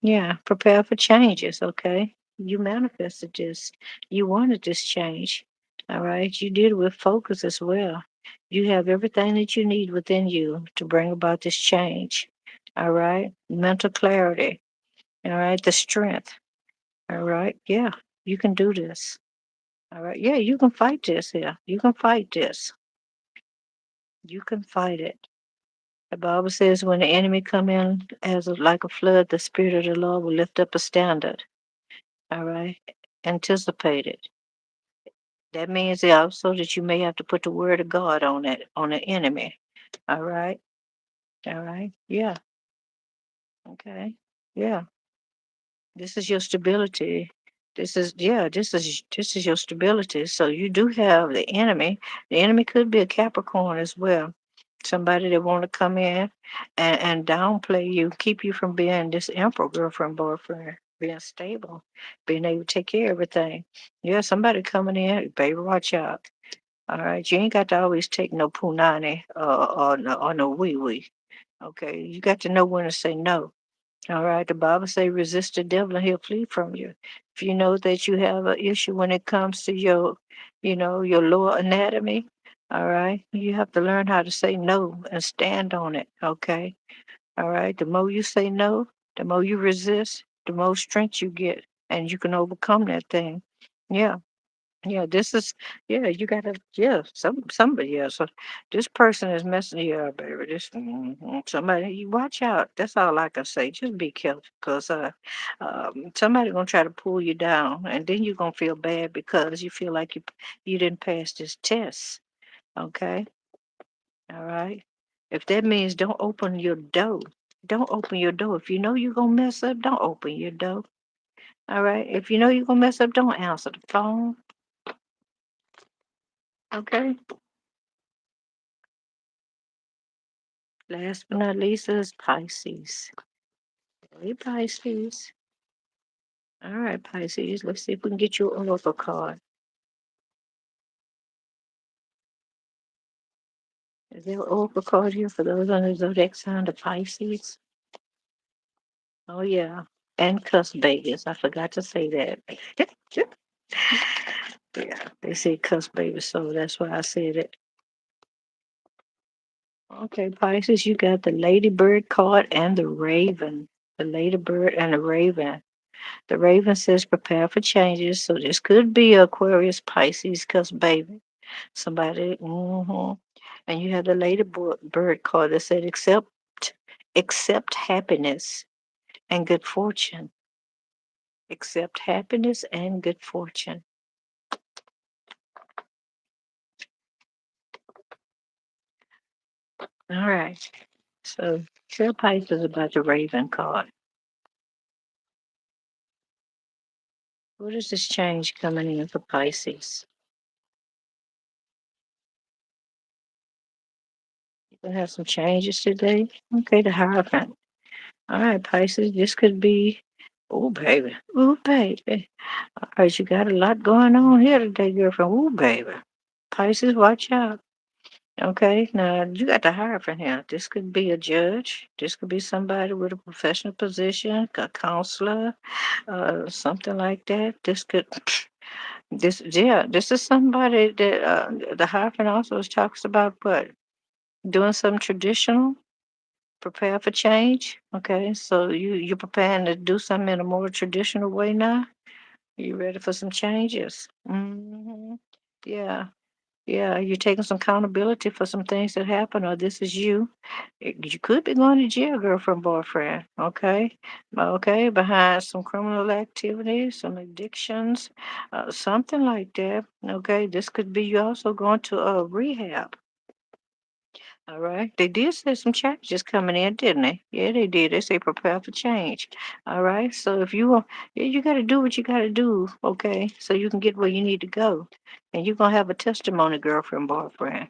Yeah, prepare for changes, okay? You manifested this. You wanted this change. All right. You did it with focus as well. You have everything that you need within you to bring about this change. All right. Mental clarity. All right. The strength. All right. Yeah, you can do this. All right. Yeah, you can fight this here. You can fight this. You can fight it. The Bible says when the enemy come in like a flood, the Spirit of the Lord will lift up a standard. All right. Anticipate it. That means also that you may have to put the word of God on the enemy. All right. All right. Yeah. Okay. Yeah. This is your stability. This is your stability. So you do have the enemy. The enemy could be a Capricorn as well. Somebody that want to come in and downplay you, keep you from being this emperor girlfriend, boyfriend, being stable, being able to take care of everything. Yeah, somebody coming in, baby, watch out. All right, you ain't got to always take no punani or no wee wee. Okay, you got to know when to say no. All right, the Bible say resist the devil and he'll flee from you. If you know that you have an issue when it comes to your lower anatomy, all right, you have to learn how to say no and stand on it. Okay, all right. The more you say no, the more you resist, the more strength you get, and you can overcome that thing. Yeah. Yeah, this is you gotta somebody else. So this person is messing you up, baby. Somebody you watch out. That's all I can say. Just be careful, cause somebody gonna try to pull you down, and then you're gonna feel bad because you feel like you didn't pass this test. Okay, all right. If that means don't open your door, don't open your door. If you know you're gonna mess up, don't open your door. All right. If you know you're gonna mess up, don't answer the phone. Okay. Last but not least is Pisces. Hey, Pisces. All right, Pisces. Let's see if we can get you an oracle card. Is there an oracle card here for those on the zodiac sign of Pisces? Oh, yeah. And cuss babies. I forgot to say that. Yeah, they say cuss babies, so that's why I said it. Okay, Pisces, you got the ladybird card and the raven. The ladybird and the raven. The raven says prepare for changes. So this could be Aquarius, Pisces, cuss baby. Somebody, and you have the bird card that said accept happiness and good fortune. Accept happiness and good fortune. All right. So tell Pisces about the Raven card. What is this change coming in for Pisces? You gonna have some changes today? Okay, the Hierophant. All right, Pisces, this could be oh baby. Oh baby. All right, you got a lot going on here today, girlfriend. Oh baby. Pisces, watch out. Okay, now you got to hire for him. This could be a judge. This could be somebody with a professional position, a counselor, something like that. This is somebody that the hyphen also talks about what doing something traditional, prepare for change. Okay, so you're preparing to do something in a more traditional way now. You ready for some changes? Yeah. Yeah, you're taking some accountability for some things that happen, or this is you. You could be going to jail, girlfriend, boyfriend. Okay, okay, behind some criminal activities, some addictions, something like that. Okay, this could be you also going to rehab. All right. They did say some changes coming in, didn't they? Yeah, they did. They say prepare for change. All right. So if you yeah, you got to do what you got to do, okay, so you can get where you need to go, and you're gonna have a testimony, girlfriend, boyfriend.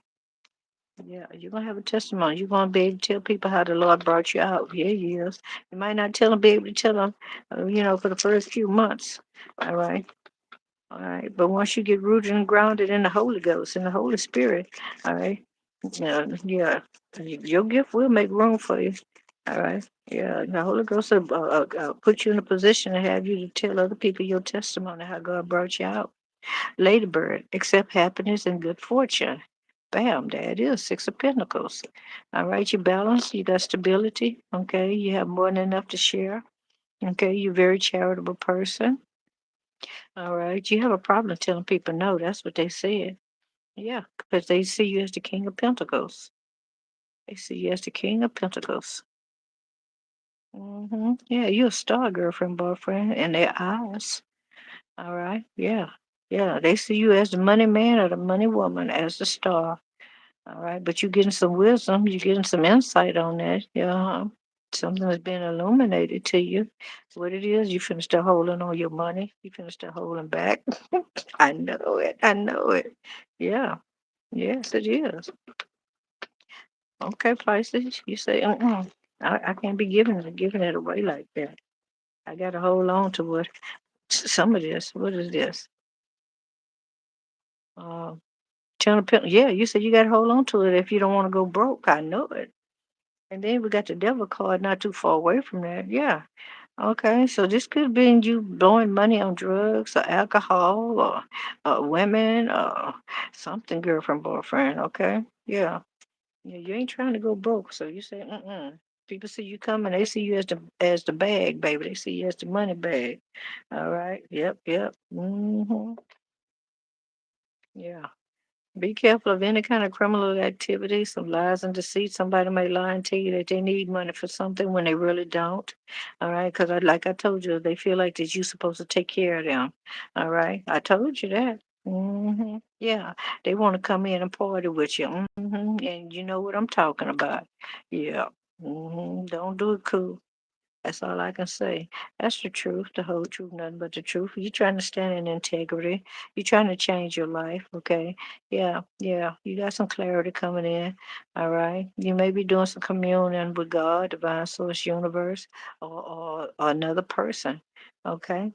Yeah, you're gonna have a testimony. You're gonna be able to tell people how the Lord brought you out. Yeah, yes. You might not tell them, be able to tell them, for the first few months. All right. All right. But once you get rooted and grounded in the Holy Ghost, in the Holy Spirit, all right. Yeah, yeah. Your gift will make room for you. All right. Yeah. The Holy Ghost will put you in a position to have you to tell other people your testimony, how God brought you out. Ladybird, accept happiness and good fortune. Bam, there it is, Six of Pentacles. All right, you balance, you got stability. Okay, you have more than enough to share. Okay, you're a very charitable person. All right, you have a problem telling people no. That's what they said. Yeah, because they see you as the King of Pentacles. They see you as the King of Pentacles. Yeah, you're a star, girlfriend, boyfriend, in their eyes. All right, yeah, yeah. They see you as the money man or the money woman, as the star. All right, but you're getting some wisdom. You're getting some insight on that. Yeah, something has been illuminated to you. What it is, you finna start holding on your money. You finna start holding back. I know it. I know it. Yeah. Yes, it is. Okay, Pisces. You say, I can't be giving it away like that. I got to hold on to what some of this. What is this? Uh, yeah, you said you got to hold on to it if you don't want to go broke. I know it. And then we got the devil card not too far away from that. Yeah. Okay. So this could be you blowing money on drugs or alcohol or women or something, girlfriend, boyfriend. Okay. Yeah. Yeah. You ain't trying to go broke. So you say, People see you coming, they see you as the bag, baby. They see you as the money bag. All right. Yep. Yep. Yeah. Be careful of any kind of criminal activity, some lies and deceit. Somebody may lie and tell you that they need money for something when they really don't. All right, because like I told you, they feel like that you're supposed to take care of them. All right, I told you that. Yeah, they want to come in and party with you. And you know what I'm talking about. Yeah. Don't do it cool. That's all I can say. That's the truth, the whole truth, nothing but the truth. You're trying to stand in integrity. You're trying to change your life, okay? Yeah, yeah. You got some clarity coming in, all right? You may be doing some communion with God, divine source, universe, or another person, okay?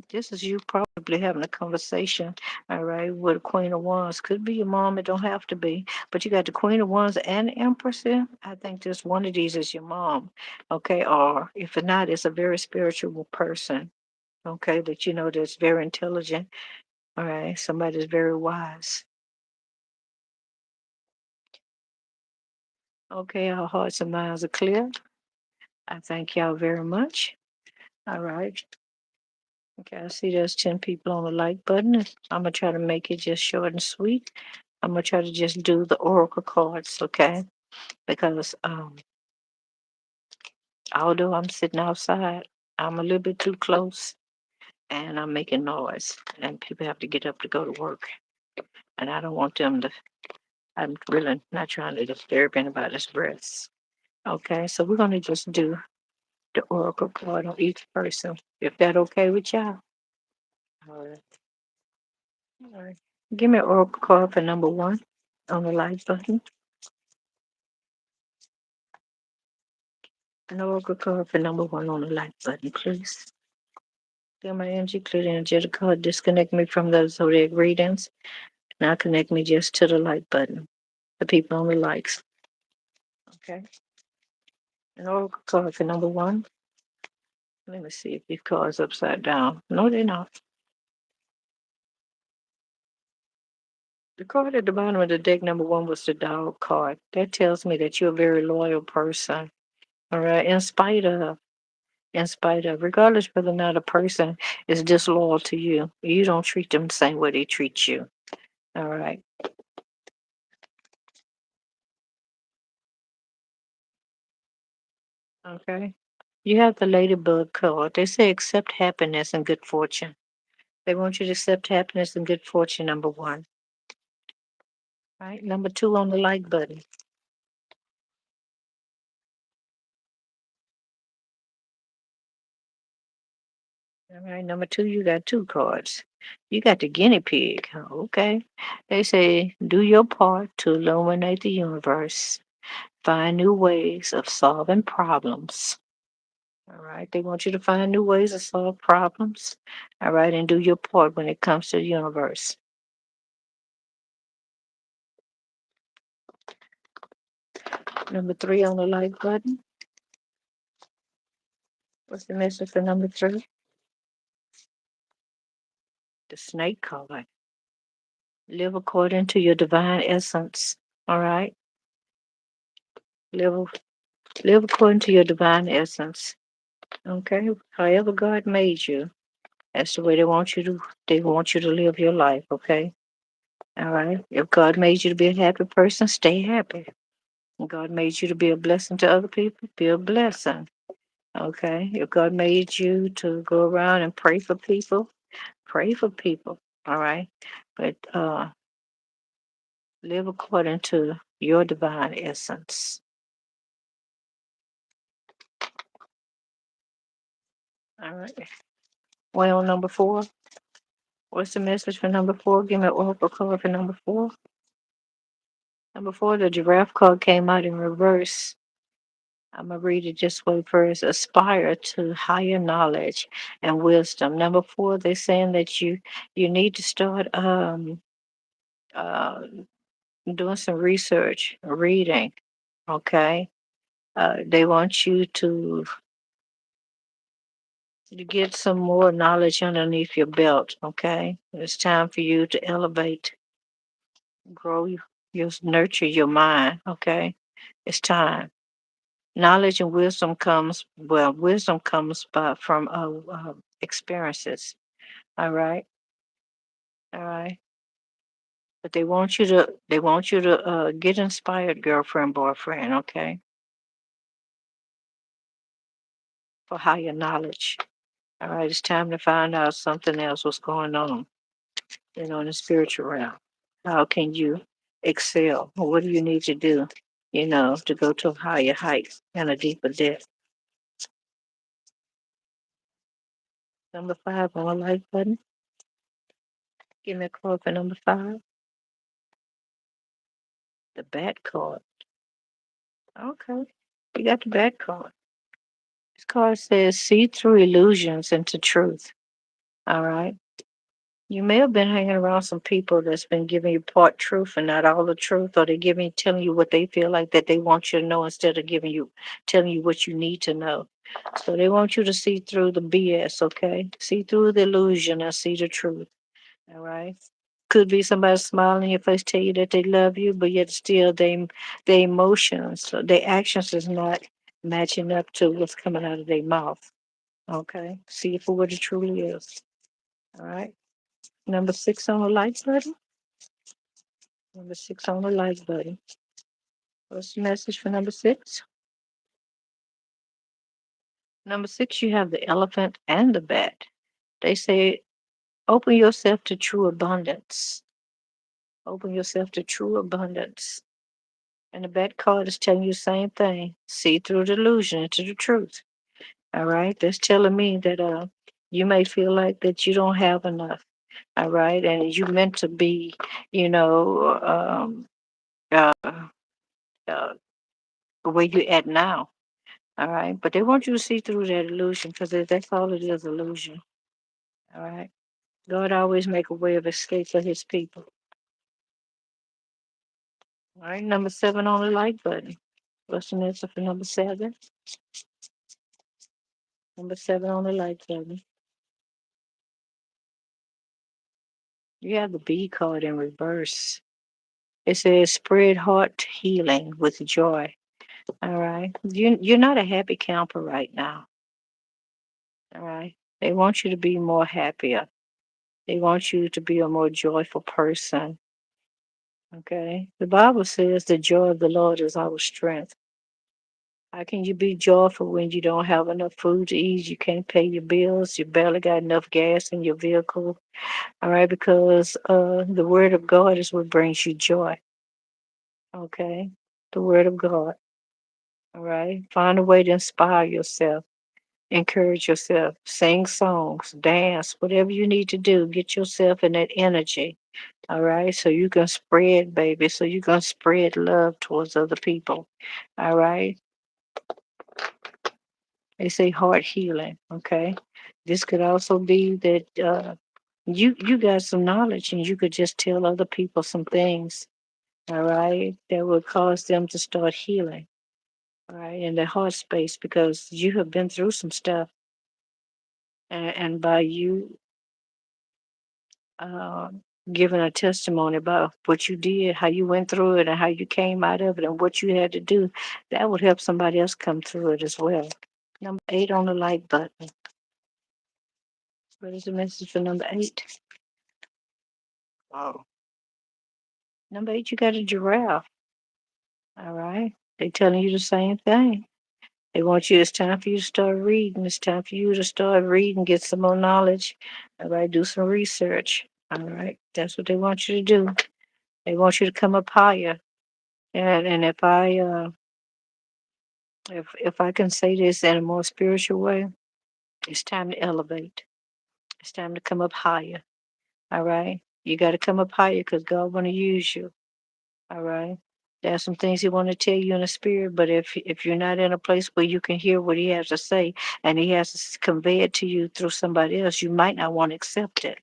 This is you probably having a conversation, all right, with a Queen of Wands. Could be your mom, it don't have to be. But you got the Queen of Wands and Empress here. I think just one of these is your mom, okay? Or if not, it's a very spiritual person, okay, that you know that's very intelligent, all right? Somebody that's very wise. Okay, our hearts and minds are clear. I thank y'all very much. All right. Okay, I see there's 10 people on the like button. I'm gonna try to make it just short and sweet. I'm gonna try to just do the oracle cards, okay? Because although I'm sitting outside, I'm a little bit too close and I'm making noise, and people have to get up to go to work. And I don't want them to, I'm really not trying to disturb anybody's rest. Okay, so we're going to just do the oracle card on each person. If that okay with y'all? All right. All right. Give me an oracle card for number one on the like button. An oracle card for number one on the like button, please. Clear my energy, clear the energetic card, disconnect me from those zodiac readings. Now connect me just to the like button. The people on the likes. Okay. An oracle card for number one. Let me see if these cards upside down. No, they're not. The card at the bottom of the deck, number one, was the dog card. That tells me that you're a very loyal person. All right. In spite of, regardless whether or not a person is disloyal to you, you don't treat them the same way they treat you. All right. Okay. You have the ladybug card. They say accept happiness and good fortune. They want you to accept happiness and good fortune, number one. Right? Number two on the like button. All right. Number two, you got two cards. You got the guinea pig. Okay. They say do your part to illuminate the universe. Find new ways of solving problems. All right. They want you to find new ways to solve problems. All right. And do your part when it comes to the universe. Number three on the like button. What's the message for number three? The snake card. Live according to your divine essence. All right. Live, live according to your divine essence. Okay. However God made you, that's the way they want you to live your life. Okay. All right. If God made you to be a happy person, stay happy. If God made you to be a blessing to other people, be a blessing. Okay. If God made you to go around and pray for people, pray for people. All right. But live according to your divine essence. All right. Well, number four. What's the message for number four? Give me an oracle card for number four. Number four, the giraffe card came out in reverse. I'm going to read it this way first. Aspire to higher knowledge and wisdom. Number four, they're saying that you need to start uh, doing some research, reading. Okay. They want you to get some more knowledge underneath your belt. Okay. It's time for you to elevate, grow, nurture your mind. Okay. It's time. Knowledge and wisdom comes, well, wisdom comes from experiences. All right. All right. But they want you to get inspired, girlfriend, boyfriend. Okay. For higher knowledge. All right. It's time to find out something else, what's going on, in the spiritual realm. How can you excel? What do you need to do, to go to a higher height and a deeper depth? Number five on the like button. Give me a call for number five. The bat card. Okay. You got the bat card. This card says see through illusions into truth. All right. You may have been hanging around some people that's been giving you part truth and not all the truth, or they're telling you what they feel like that they want you to know instead of telling you what you need to know. So they want you to see through the BS, okay? See through the illusion and see the truth. All right. Could be somebody smiling in your face, tell you that they love you, but yet still their emotions, their actions is not matching up to what's coming out of their mouth. Okay. See it for what it truly is. All right. Number six on the like button. Number six on the like button. What's the message for number six? Number six, you have the elephant and the bat. They say open yourself to true abundance. Open yourself to true abundance. And the bat card is telling you the same thing. See through the illusion into the truth. All right. That's telling me that you may feel like that you don't have enough. All right. And you meant to be, you know, uh, uh, where you at now. All right. But they want you to see through that illusion because that's all it is, illusion. All right. God always make a way of escape for his people. All right. Number seven on the like button. What's the answer for number seven? Number seven on the like button. You have the B card in reverse. It says spread heart healing with joy. All right. You're not a happy camper right now. All right. They want you to be more happier. They want you to be a more joyful person. Okay. The Bible says the joy of the Lord is our strength. How can you be joyful when you don't have enough food to eat? You can't pay your bills. You barely got enough gas in your vehicle. All right, because the word of God is what brings you joy. Okay, the word of God. All right, find a way to inspire yourself, encourage yourself, sing songs, dance, whatever you need to do. Get yourself in that energy. All right, so you can spread, baby. So you can spread love towards other people. All right, they say heart healing. Okay, this could also be that you got some knowledge and you could just tell other people some things. All right, that would cause them to start healing. All right, in their heart space because you have been through some stuff, and by you uh, giving a testimony about what you did, how you went through it, and how you came out of it, and what you had to do, that would help somebody else come through it as well. Number 8 on the like button. What is the message for number 8? Oh. Number 8, you got a giraffe. All right. They telling you the same thing. They want you, it's time for you to start reading. It's time for you to start reading, get some more knowledge. All right, do some research. All right. That's what they want you to do. They want you to come up higher. And if I can say this in a more spiritual way, it's time to elevate. It's time to come up higher. All right. You got to come up higher because God want to use you. All right. There's some things He want to tell you in the spirit, but if you're not in a place where you can hear what He has to say, and He has to convey it to you through somebody else, you might not want to accept it.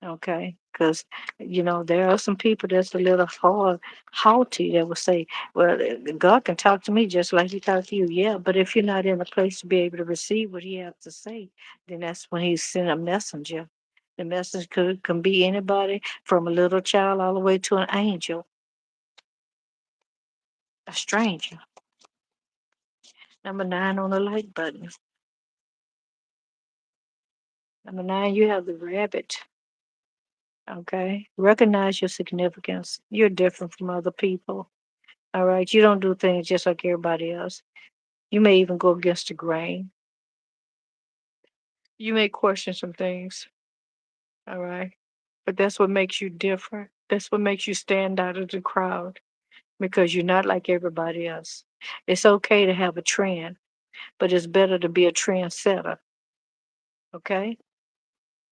Okay, because there are some people that's a little haughty that will say, "Well, God can talk to me just like He talked to you." Yeah, but if you're not in a place to be able to receive what He has to say, then that's when He sent a messenger. The message can be anybody from a little child all the way to an angel, a stranger. Number 9 on the like button. Number 9, you have the rabbit. Okay, recognize your significance. You're different from other people. All right. You don't do things just like everybody else. You may even go against the grain. You may question some things. All right. But that's what makes you different. That's what makes you stand out of the crowd because you're not like everybody else. It's okay to have a trend, but it's better to be a trendsetter. Okay.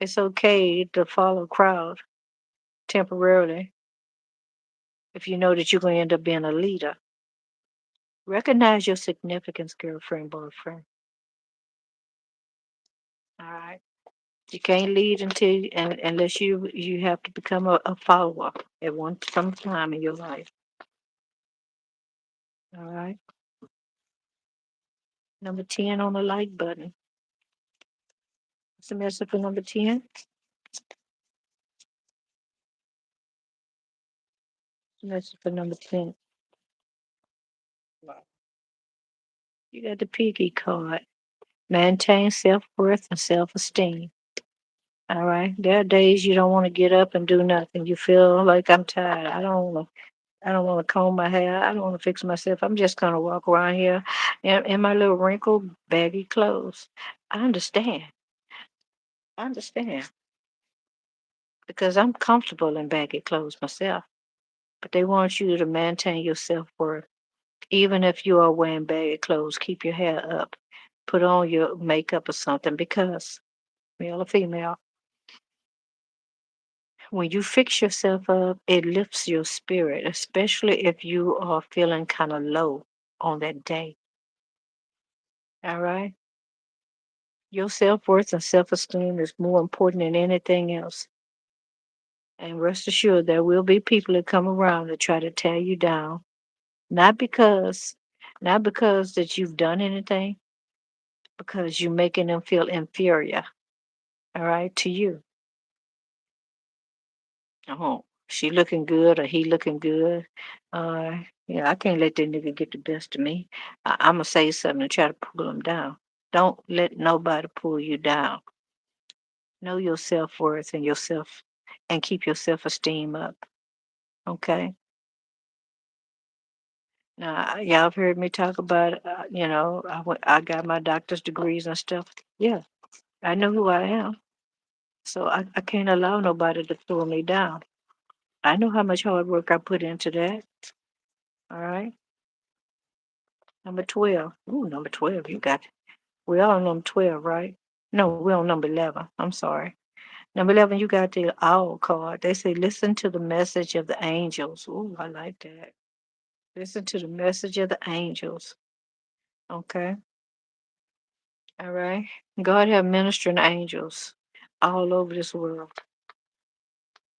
It's okay to follow crowd temporarily if you know that you're going to end up being a leader. Recognize your significance, girlfriend, boyfriend. All right. You can't lead unless you have to become a follower at some time in your life. All right. Number 10 on the like button. What's the message for number 10? The message for number 10. Wow. You got the piggy card. Maintain self-worth and self-esteem. All right. There are days you don't want to get up and do nothing. You feel like I'm tired. I don't want to comb my hair. I don't want to fix myself. I'm just gonna walk around here in my little wrinkled, baggy clothes. I understand. I understand because I'm comfortable in baggy clothes myself. But they want you to maintain your self worth, even if you are wearing baggy clothes. Keep your hair up, put on your makeup or something because male or female, when you fix yourself up, it lifts your spirit, especially if you are feeling kind of low on that day. All right. Your self worth and self esteem is more important than anything else. And rest assured, there will be people that come around to try to tear you down. Not because, not because that you've done anything, because you're making them feel inferior. All right, to you. Oh, she looking good or he looking good. Yeah, I can't let that nigga get the best of me. I'm gonna say something and try to pull him down. Don't let nobody pull you down. Know your self worth and yourself, and keep your self esteem up. Okay. Now, y'all have heard me talk about, I got my doctor's degrees and stuff. Yeah, I know who I am. So I can't allow nobody to throw me down. I know how much hard work I put into that. All right. Number 12. Ooh, number 12. You got, we all on number 12, right? No, we're on number 11. I'm sorry. Number 11, you got the owl card. They say, listen to the message of the angels. Ooh, I like that. Listen to the message of the angels. Okay. All right. God have ministering angels all over this world.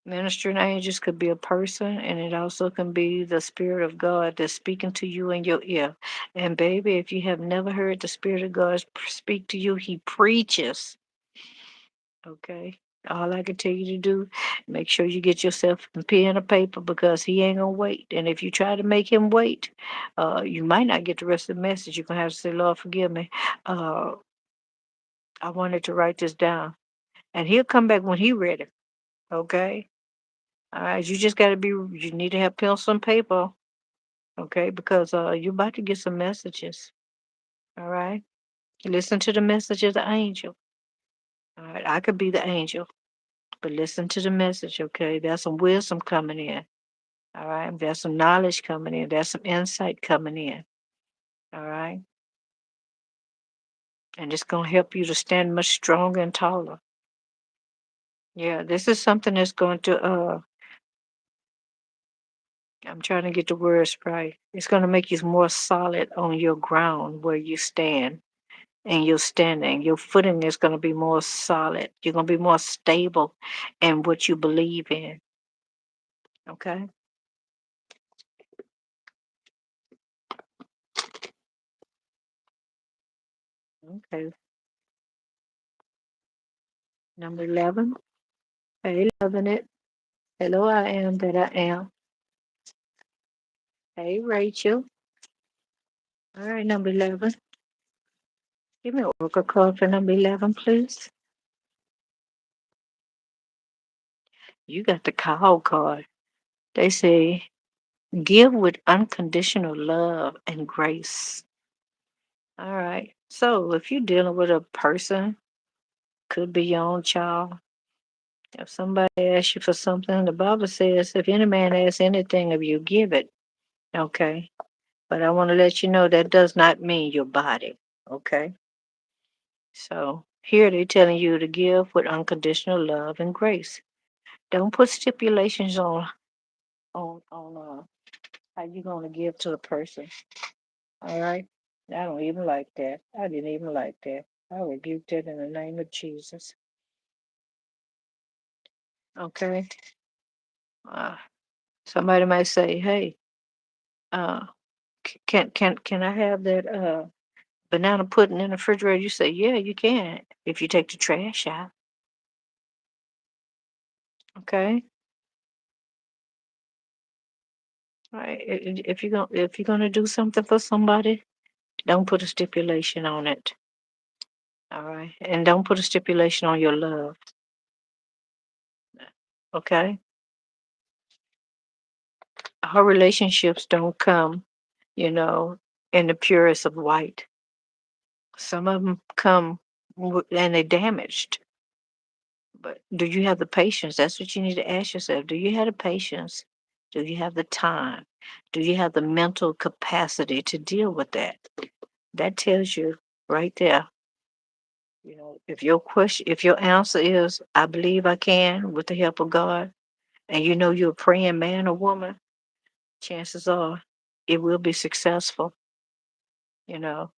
Ministering angels could be a person, and it also can be the Spirit of God that's speaking to you in your ear. And baby, if you have never heard the Spirit of God speak to you, He preaches. Okay. All I can tell you to do, make sure you get yourself a pen and paper because he ain't gonna wait. And if you try to make him wait, you might not get the rest of the message. You're gonna have to say, Lord, forgive me. Uh, I wanted to write this down. And he'll come back when he ready. Okay. All right. You just gotta be you need to have pencil and paper, okay, because you're about to get some messages. All right. Listen to the message of the angel. All right. I could be the angel, but listen to the message, okay? There's some wisdom coming in. All right. There's some knowledge coming in. There's some insight coming in. All right. And it's going to help you to stand much stronger and taller. Yeah. This is something that's going to, I'm trying to get the words right. It's going to make you more solid on your ground where you stand and you're standing. Your footing is going to be more solid. You're going to be more stable in what you believe in. Okay. Okay. Number 11. Hey, loving it. Hello, I am that I am. Hey, Rachel. All right, number 11. Give me an oracle card for number 11, please. You got the cow card. They say, give with unconditional love and grace. All right. So if you're dealing with a person, could be your own child. If somebody asks you for something, the Bible says, if any man asks anything of you, give it. Okay. But I want to let you know that does not mean your body. Okay. So here they're telling you to give with unconditional love and grace. Don't put stipulations on how you gonna give to the person. All right. I don't even like that. I didn't even like that. I rebuke that in the name of Jesus. Okay. Uh, somebody might say, "Hey, uh, can I have that banana pudding in the refrigerator?" You say, "Yeah, you can if you take the trash out." Okay. All right. If you're gonna do something for somebody, don't put a stipulation on it. All right, and don't put a stipulation on your love. Okay. Our relationships don't come, you know, in the purest of white. Some of them come and they're damaged. But do you have the patience? That's what you need to ask yourself. Do you have the patience? Do you have the time? Do you have the mental capacity to deal with that? That tells you right there. If your answer is, I believe I can with the help of God, and you know you're a praying man or woman, chances are it will be successful, you know,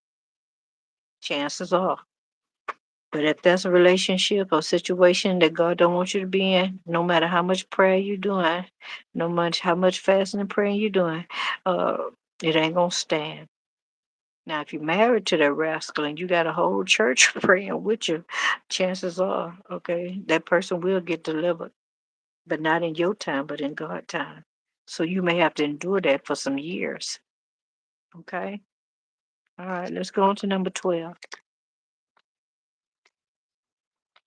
chances are. But if that's a relationship or situation that God don't want you to be in, no matter how much prayer you're doing, no matter how much fasting and praying you're doing, uh, it ain't gonna stand. Now, if you're married to that rascal and you got a whole church praying with you, chances are, okay, that person will get delivered, but not in your time, but in God's time. So you may have to endure that for some years. Okay. All right. Let's go on to number 12.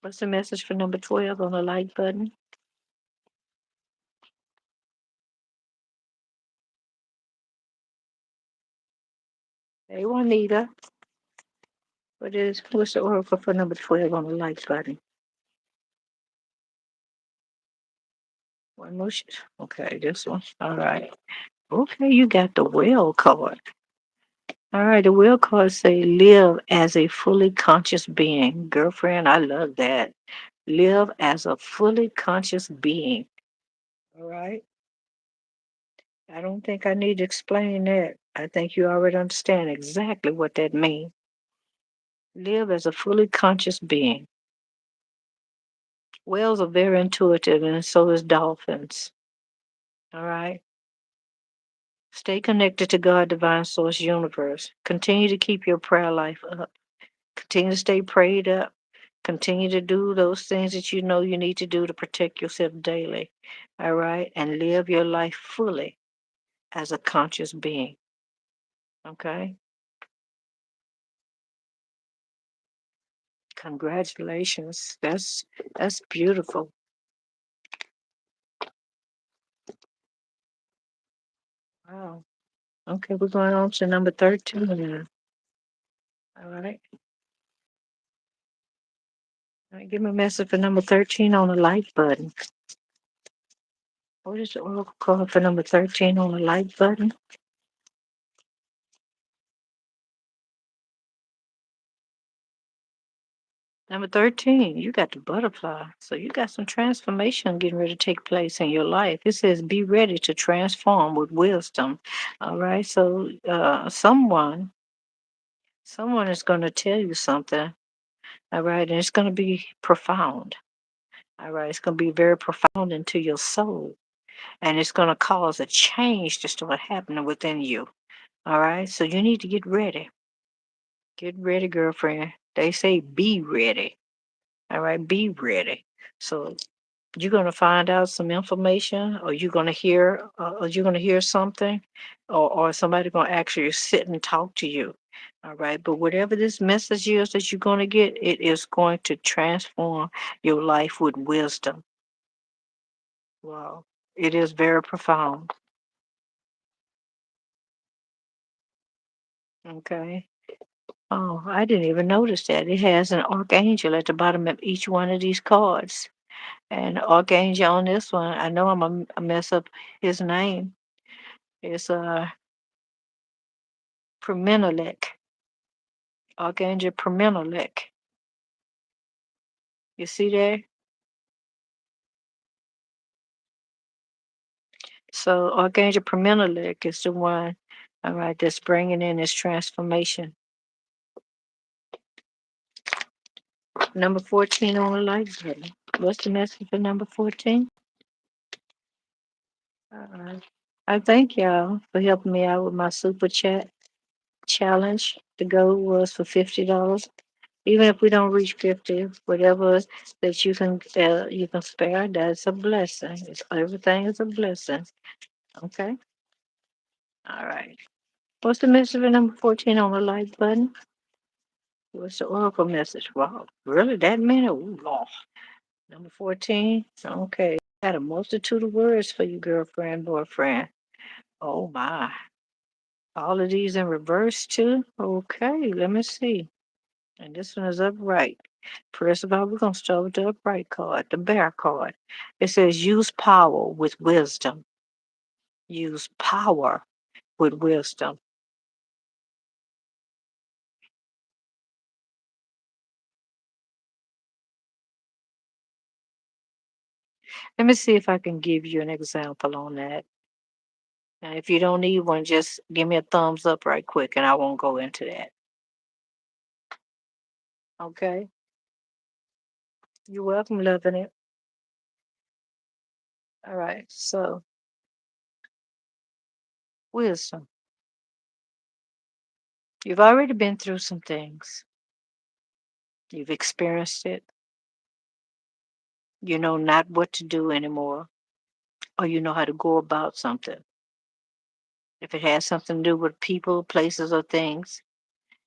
What's the message for number 12 on the like button? Hey, Juanita. What's the oracle for number 12 on the like button? One more. Okay, this one. All right. Okay, you got the will card. All right, the will card say live as a fully conscious being. Girlfriend, I love that. Live as a fully conscious being. All right. I don't think I need to explain that. I think you already understand exactly what that means. Live as a fully conscious being. Whales are very intuitive, and so is dolphins. All right. Stay connected to God, divine source, universe. Continue to keep your prayer life up. Continue to stay prayed up. Continue to do those things that you know you need to do to protect yourself daily. All right. And live your life fully as a conscious being. Okay. Congratulations. That's beautiful. Wow. Okay, we're going on to number 13 now. All right. All right, give me a message for number 13 on the like button. What is the oracle card for number 13 on the like button? Number 13, you got the butterfly. So you got some transformation getting ready to take place in your life. It says be ready to transform with wisdom. All right. So someone is going to tell you something. All right. And it's going to be profound. All right. It's going to be very profound into your soul. And it's going to cause a change to start happening within you. All right. So you need to get ready. Get ready, girlfriend. They say be ready. All right. Be ready. So you're going to find out some information, or you're going to hear something, or somebody going to actually sit and talk to you. All right. But whatever this message is that you're going to get, it is going to transform your life with wisdom. Wow. It is very profound. Okay. Oh, I didn't even notice that. It has an archangel at the bottom of each one of these cards. And archangel on this one, I know I'm going to mess up his name. It's Permenelek. Archangel Permenelek. You see there? So Archangel Permenelek is the one, all right, that's bringing in this transformation. Number 14 on the light button. What's the message for number 14? All right. I thank y'all for helping me out with my super chat challenge. The goal was for $50. Even if we don't reach 50, whatever that you can spare, that's a blessing. Everything is a blessing. Okay. All right. What's the message for number 14 on the like button? What's the oracle message? Wow, really that many? Ooh, Lord. Number 14. Okay. Got a multitude of words for you, girlfriend, boyfriend. Oh my. All of these in reverse too? Okay, let me see. And this one is upright. First of all, we're going to start with the upright card, the bear card. It says use power with wisdom. Use power with wisdom. Let me see if I can give you an example on that. Now, if you don't need one, just give me a thumbs up right quick and I won't go into that. Okay? You're welcome, loving it. All right. So, wisdom. You've already been through some things, you've experienced it. You know not what to do anymore, or you know how to go about something. If it has something to do with people, places, or things,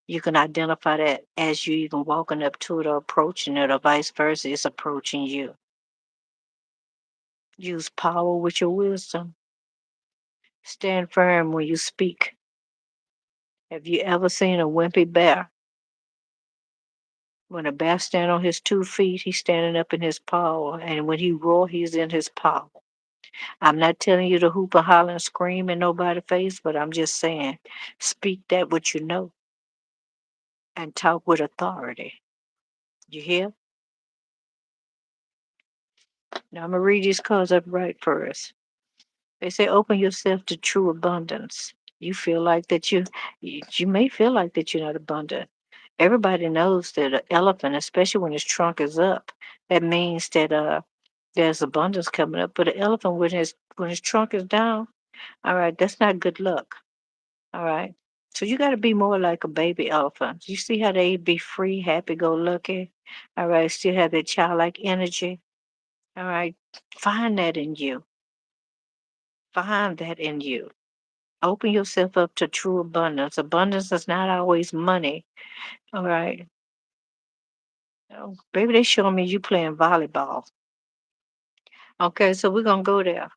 you can identify that as you even walking up to it or approaching it, or vice versa, it's approaching you. Use power with your wisdom. Stand firm when you speak. Have you ever seen a wimpy bear? When a bear stand on his 2 feet, he's standing up in his power, and when he roar, he's in his power. I'm not telling you to hoop and holler and scream in nobody's face, but I'm just saying, speak that what you know and talk with authority. You hear? Now I'm gonna read these cards up right first. They say, open yourself to true abundance. You feel like that you may feel like that you're not abundant. Everybody knows that an elephant, especially when its trunk is up, that means that there's abundance coming up. But an elephant when his trunk is down, all right, that's not good luck. All right. So you got to be more like a baby elephant. You see how they be free, happy, go lucky. All right. Still have that childlike energy. All right. Find that in you. Find that in you. Open yourself up to true abundance. Abundance is not always money. All right. Oh, baby, they showing me you playing volleyball. Okay, so we're gonna go there.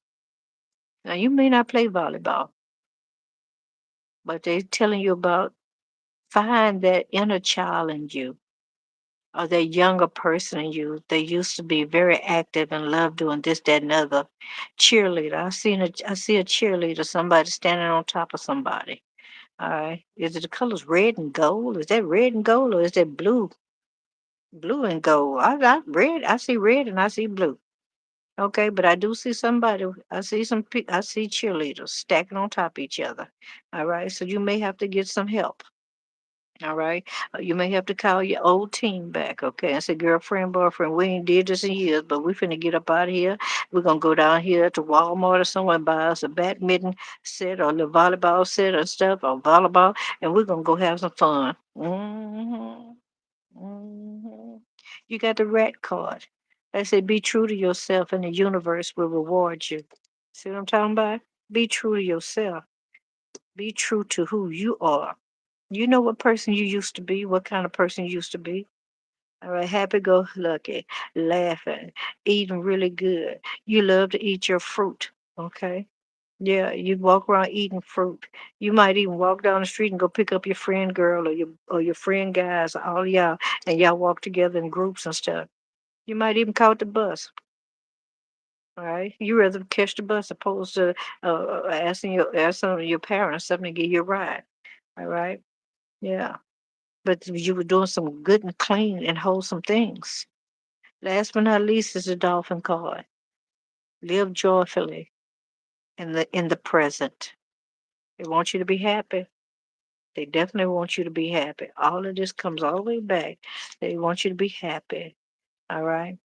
Now you may not play volleyball, but they telling you about find that inner child in you or that younger person in you. They used to be very active and love doing this, that, and other. Cheerleader. I see a cheerleader, somebody standing on top of somebody. All right. Is it the colors red and gold? Is that red and gold or is that blue? Blue and gold. I red. I see red and I see blue. Okay, but I do see somebody. I see I see cheerleaders stacking on top of each other. All right, so you may have to get some help. All right, you may have to call your old team back. Okay, I said, girlfriend, boyfriend, we ain't did this in years, but we finna get up out of here. We're gonna go down here to Walmart or somewhere and buy us a badminton set or the volleyball set or stuff or volleyball, and we're gonna go have some fun. You got the rat card. I said, be true to yourself, and the universe will reward you. See what I'm talking about? Be true to yourself. Be true to who you are. You know what person you used to be, what kind of person you used to be. All right, happy go lucky, laughing, eating really good. You love to eat your fruit. Okay. Yeah, you walk around eating fruit. You might even walk down the street and go pick up your friend girl or your friend guys, all y'all, and y'all walk together in groups and stuff. You might even caught the bus. All right, you rather catch the bus opposed to asking your parents something to give you a ride. All right, yeah, but you were doing some good and clean and wholesome things. Last but not least is the dolphin card. Live joyfully in the present. They want you to be happy. They definitely want you to be happy. All of this comes all the way back. They want you to be happy. All right.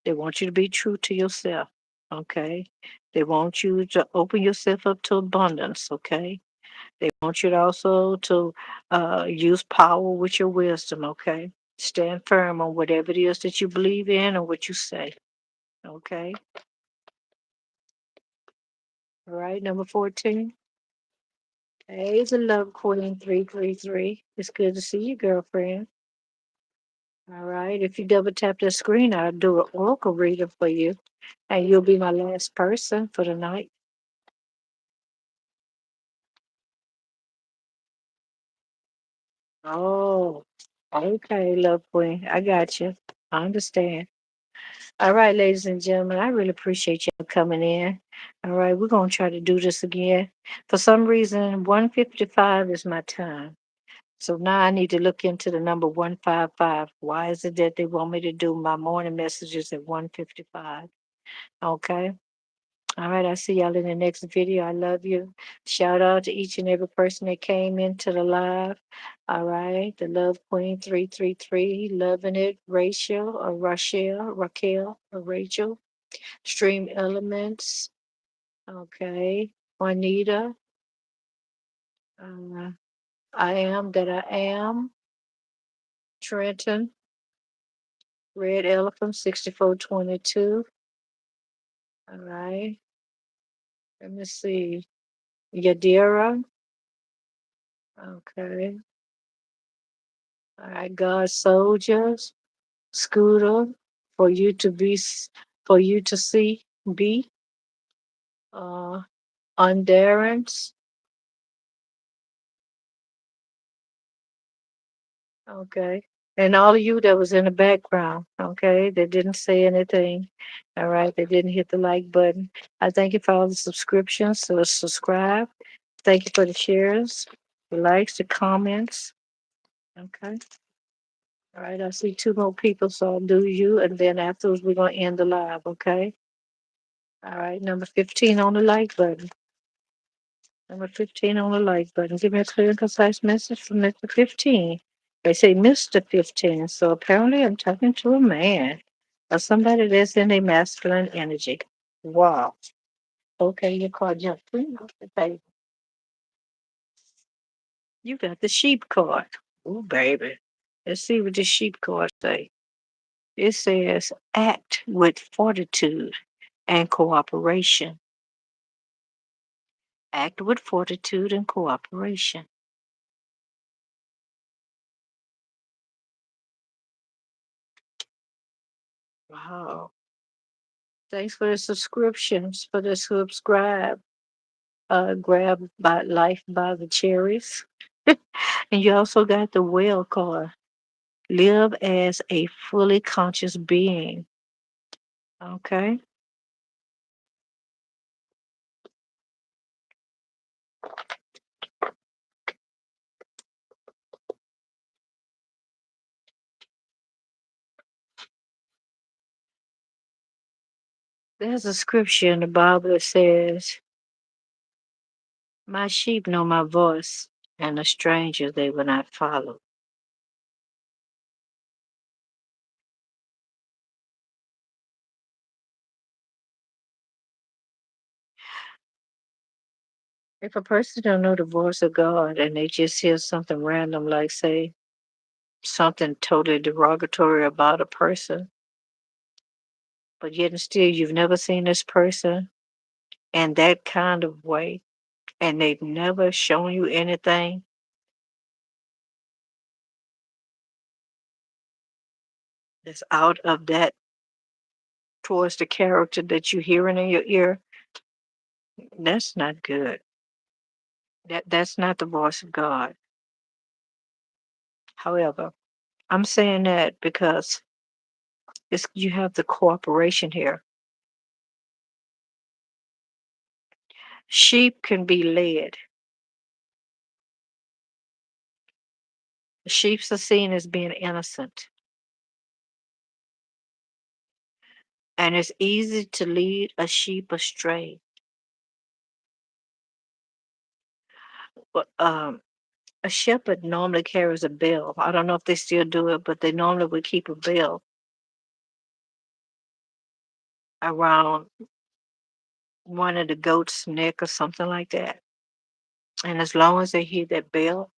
They want you to be true to yourself. Okay. They want you to open yourself up to abundance. Okay. They want you to also to use power with your wisdom. Okay. Stand firm on whatever it is that you believe in and what you say. Okay. All right. Number 14. Hey, the love queen 333. It's good to see you, girlfriend. All right. If you double tap the screen, I'll do an oracle reader for you, and you'll be my last person for the night. Oh, okay, love queen. I got you. I understand. All right, ladies and gentlemen, I really appreciate you coming in. All right, we're going to try to do this again. For some reason, 155 is my time. So now I need to look into the number 155. Why is it that they want me to do my morning messages at 155? Okay. All right, I'll see y'all in the next video. I love you. Shout out to each and every person that came into the live. All right, the Love Queen 333, loving it. Rachel or Raquel or Rachel. Stream Elements. Okay, Juanita. Uh, I am that I am. Trenton. Red Elephant 6422. All right, let me see. Yadira. Okay. All right, God soldiers. Scooter, for you to for you to see, be, uh, endurance, Okay. And all of you that was in the background, okay, that didn't say anything, all right, they didn't hit the like button. I thank you for all the subscriptions. So subscribe. Thank you for the shares, the likes, the comments. Okay. All right. I see two more people, so I'll do you. And then afterwards, we're going to end the live. Okay. All right. Number 15 on the like button. Number 15 on the like button. Give me a clear and concise message from Mr. 15. They say Mr. 15, so apparently I'm talking to a man or somebody that's in a masculine energy. Wow. Okay, your card jumped clean off the table. You got the sheep card. Oh, baby. Let's see what the sheep card say. It says act with fortitude and cooperation. Act with fortitude and cooperation. Wow. Thanks for the subscriptions, for the subscribe. Grab by life by the cherries. And you also got the whale card. Live as a fully conscious being. Okay. There's a scripture in the Bible that says, my sheep know my voice, and a stranger they will not follow. If a person don't know the voice of God and they just hear something random, like say something totally derogatory about a person, but yet and still you've never seen this person in that kind of way, and they've never shown you anything that's out of that towards the character that you're hearing in your ear, that's not good. That's not the voice of God. However, I'm saying that because you have the cooperation here. Sheep can be led. Sheep are seen as being innocent, and it's easy to lead a sheep astray. But a shepherd normally carries a bell. I don't know if they still do it, but they normally would keep a bell around one of the goat's neck or something like that. And as long as they hear that bell,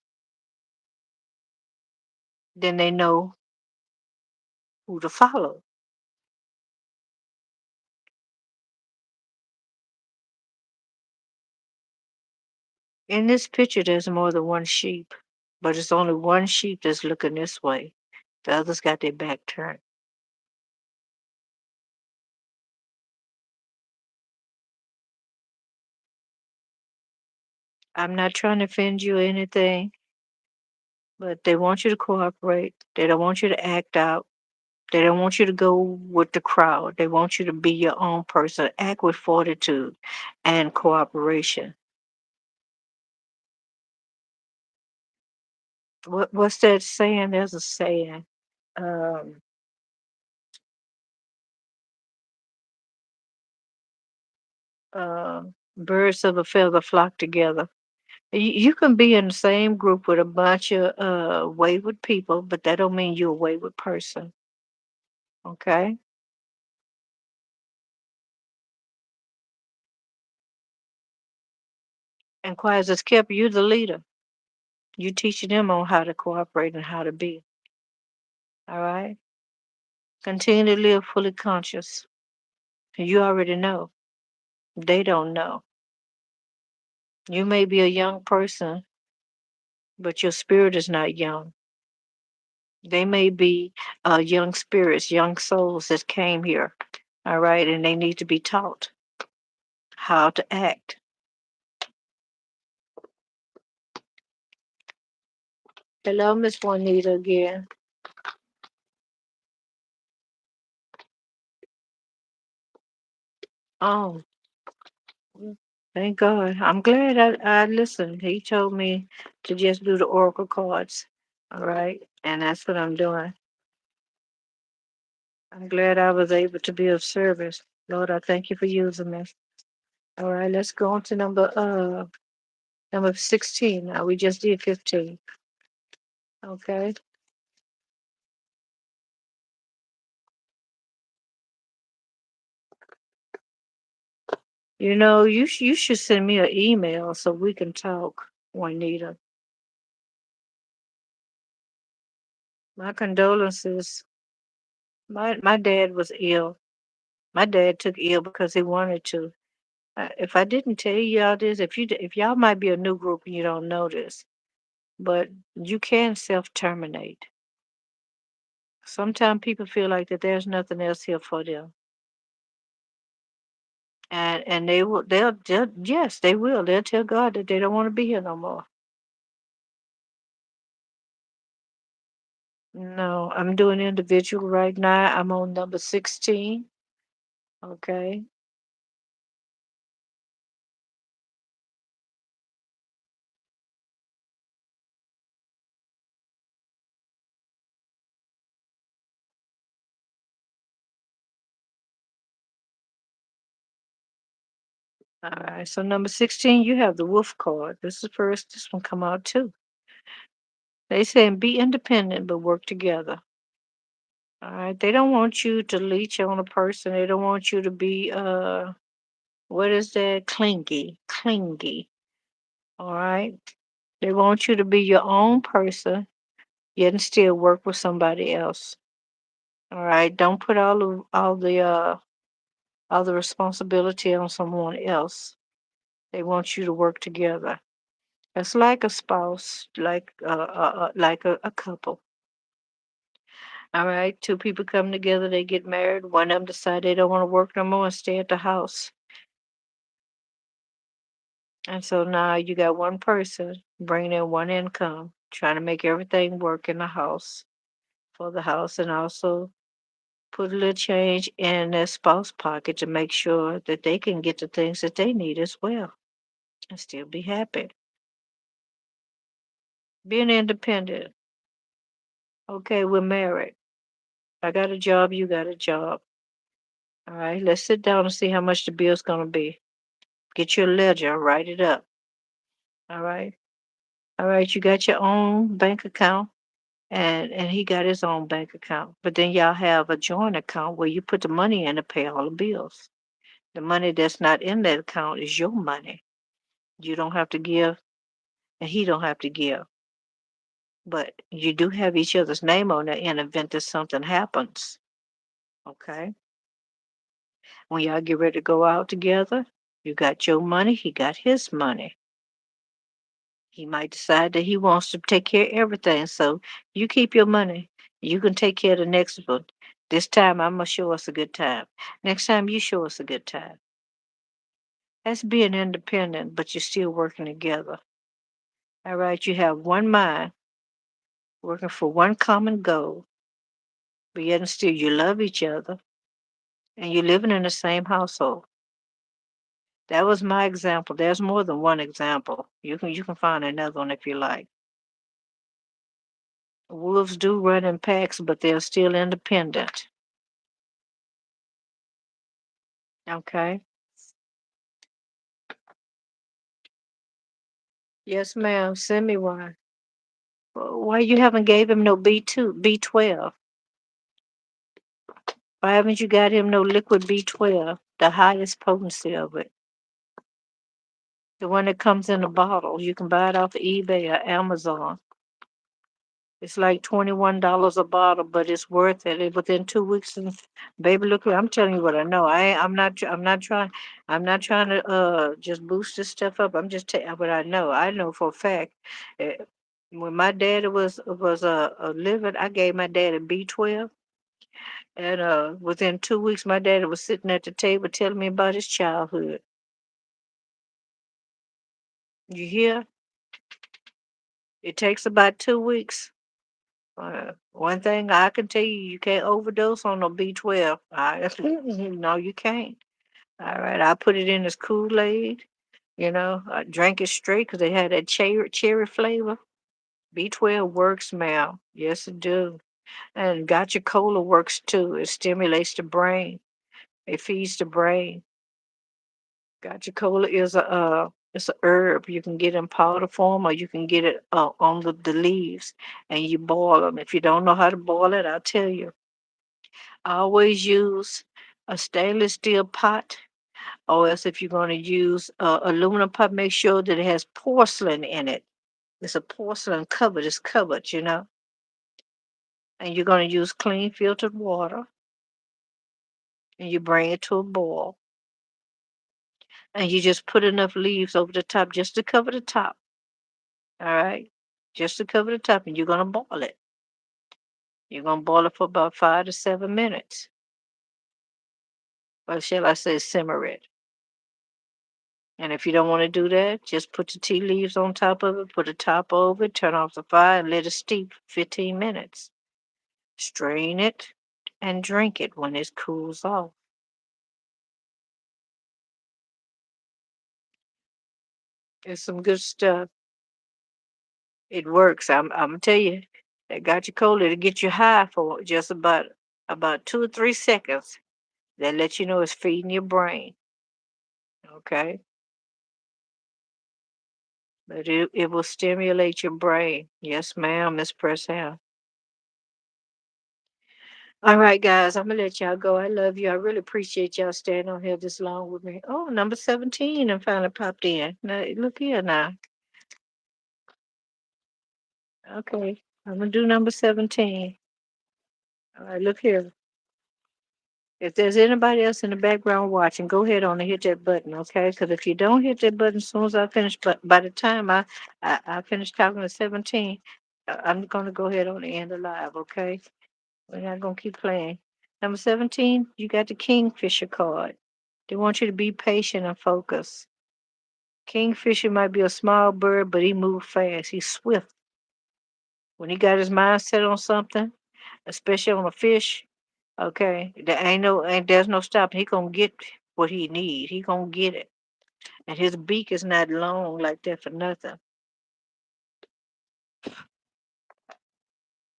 then they know who to follow. In this picture, there's more than one sheep, but it's only one sheep that's looking this way. The others got their back turned. I'm not trying to offend you or anything, but they want you to cooperate. They don't want you to act out. They don't want you to go with the crowd. They want you to be your own person. Act with fortitude and cooperation. What's that saying? There's a saying. Um, Birds of a feather flock together. You can be in the same group with a bunch of wayward people, but that don't mean you're a wayward person. Okay? And quiet as kept, you the leader. You teaching them on how to cooperate and how to be. All right? Continue to live fully conscious. You already know. They don't know. You may be a young person, but your spirit is not young. They may be young spirits, young souls that came here. All right? And they need to be taught how to act. Hello, Miss Juanita again. Oh, thank God. I'm glad I listened. He told me to just do the oracle cards. All right. And that's what I'm doing. I'm glad I was able to be of service. Lord, I thank you for using me. All right, let's go on to number 16. Now we just did 15. Okay. You should send me an email so we can talk, Juanita. My condolences. My dad was ill. My dad took ill because he wanted to. If I didn't tell y'all this, if y'all might be a new group and you don't know this, but you can self terminate. Sometimes people feel like that there's nothing else here for them, and they'll yes they will. They'll tell God that they don't want to be here no more. No, I'm doing individual right now. I'm on number 16. Okay. All right. So number 16, you have the wolf card. This is first. This one come out too. They saying be independent but work together. All right. They don't want you to leech on a person. They don't want you to be what is that? Clingy. All right. They want you to be your own person, yet and still work with somebody else. All right. Don't put all the responsibility on someone else. They want you to work together. It's like a spouse, like a couple. All right, two people come together, they get married. One of them decide they don't want to work no more and stay at the house. And so now you got one person bringing in one income, trying to make everything work in the house for the house, and also put a little change in their spouse pocket to make sure that they can get the things that they need as well and still be happy. Being independent. Okay, we're married. I got a job, you got a job. All right, let's sit down and see how much the bill's gonna be. Get your ledger, write it up. All right. All right, you got your own bank account and he got his own bank account. But then y'all have a joint account where you put the money in to pay all the bills. The money that's not in that account is your money. You don't have to give and he don't have to give. But you do have each other's name on it in the event that something happens. Okay. When y'all get ready to go out together, you got your money, he got his money. He might decide that he wants to take care of everything. So you keep your money. You can take care of the next one. This time I'm gonna show us a good time. Next time you show us a good time. That's being independent, but you're still working together. All right, you have one mind working for one common goal, but yet and still you love each other and you're living in the same household. That was my example. There's more than one example. You can find another one if you like. Wolves do run in packs, but they're still independent. Okay. Yes, ma'am. Send me one. Why you haven't gave him no B2, B12? Why haven't you got him no liquid B12, the highest potency of it? The one that comes in a bottle. You can buy it off of eBay or Amazon. It's like $21 a bottle, but it's worth it. Within 2 weeks, and baby, look, I'm telling you what I know. I'm not trying to just boost this stuff up. I'm just telling what I know. I know for a fact. eh, when my daddy was living, I gave my dad a B12, and within 2 weeks, my daddy was sitting at the table telling me about his childhood. You hear? It takes about 2 weeks. One thing I can tell you, you can't overdose on no B12. No, you can't. All right, I put it in as Kool-Aid. I drank it straight because they had that cherry flavor. B12 works, ma'am. Yes, it do. And Gotcha Cola works too. It stimulates the brain. It feeds the brain. Gotcha Cola is it's a herb. You can get in powder form or you can get it on the leaves and you boil them. If you don't know how to boil it, I'll tell you. I always use a stainless steel pot, or else if you're going to use aluminum pot, make sure that it has porcelain in it. It's a porcelain covered. It's covered. And you're going to use clean filtered water, and you bring it to a boil, and you just put enough leaves over the top just to cover the top. All right, just to cover the top, and you're going to boil it. You're going to boil it for about 5 to 7 minutes. Or shall I say, simmer it. And if you don't want to do that, just put the tea leaves on top of it, put a top over it, turn off the fire, and let it steep for 15 minutes. Strain it and drink it when it cools off. It's some good stuff. It works. I'm gonna tell you, that got you cold. It'll get you high for just about 2 or 3 seconds. That let you know it's feeding your brain. Okay, but it will stimulate your brain. Yes, ma'am, Miss Pressham. All right, guys, I'm gonna let y'all go. I love you. I really appreciate y'all staying on here this long with me. Oh, number 17 and finally popped in. Now look here now. Okay, I'm gonna do number 17. All right, look here. If there's anybody else in the background watching, go ahead on and hit that button, okay? Because if you don't hit that button as soon as I finish, but by the time I finish talking to 17, I'm gonna go ahead on and end the live, okay? We're not gonna keep playing. Number 17, you got the Kingfisher card. They want you to be patient and focus. Kingfisher might be a small bird, but he moves fast. He's swift. When he got his mind set on something, especially on a fish, okay, there's no stopping. He gonna get what he need. He gonna get it, and his beak is not long like that for nothing.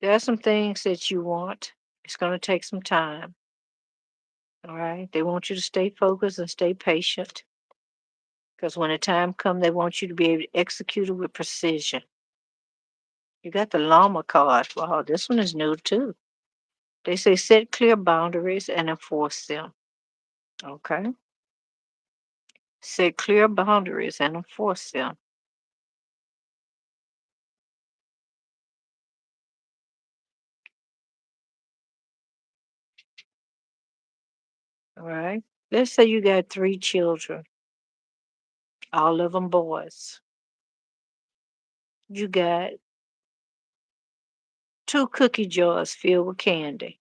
There are some things that you want. It's gonna take some time. All right, they want you to stay focused and stay patient, because when the time comes, they want you to be able to execute it with precision. You got the llama card. Wow, this one is new too. They say set clear boundaries and enforce them. Okay. Set clear boundaries and enforce them. All right. Let's say you got 3 children, all of them boys. You got 2 cookie jars filled with candy.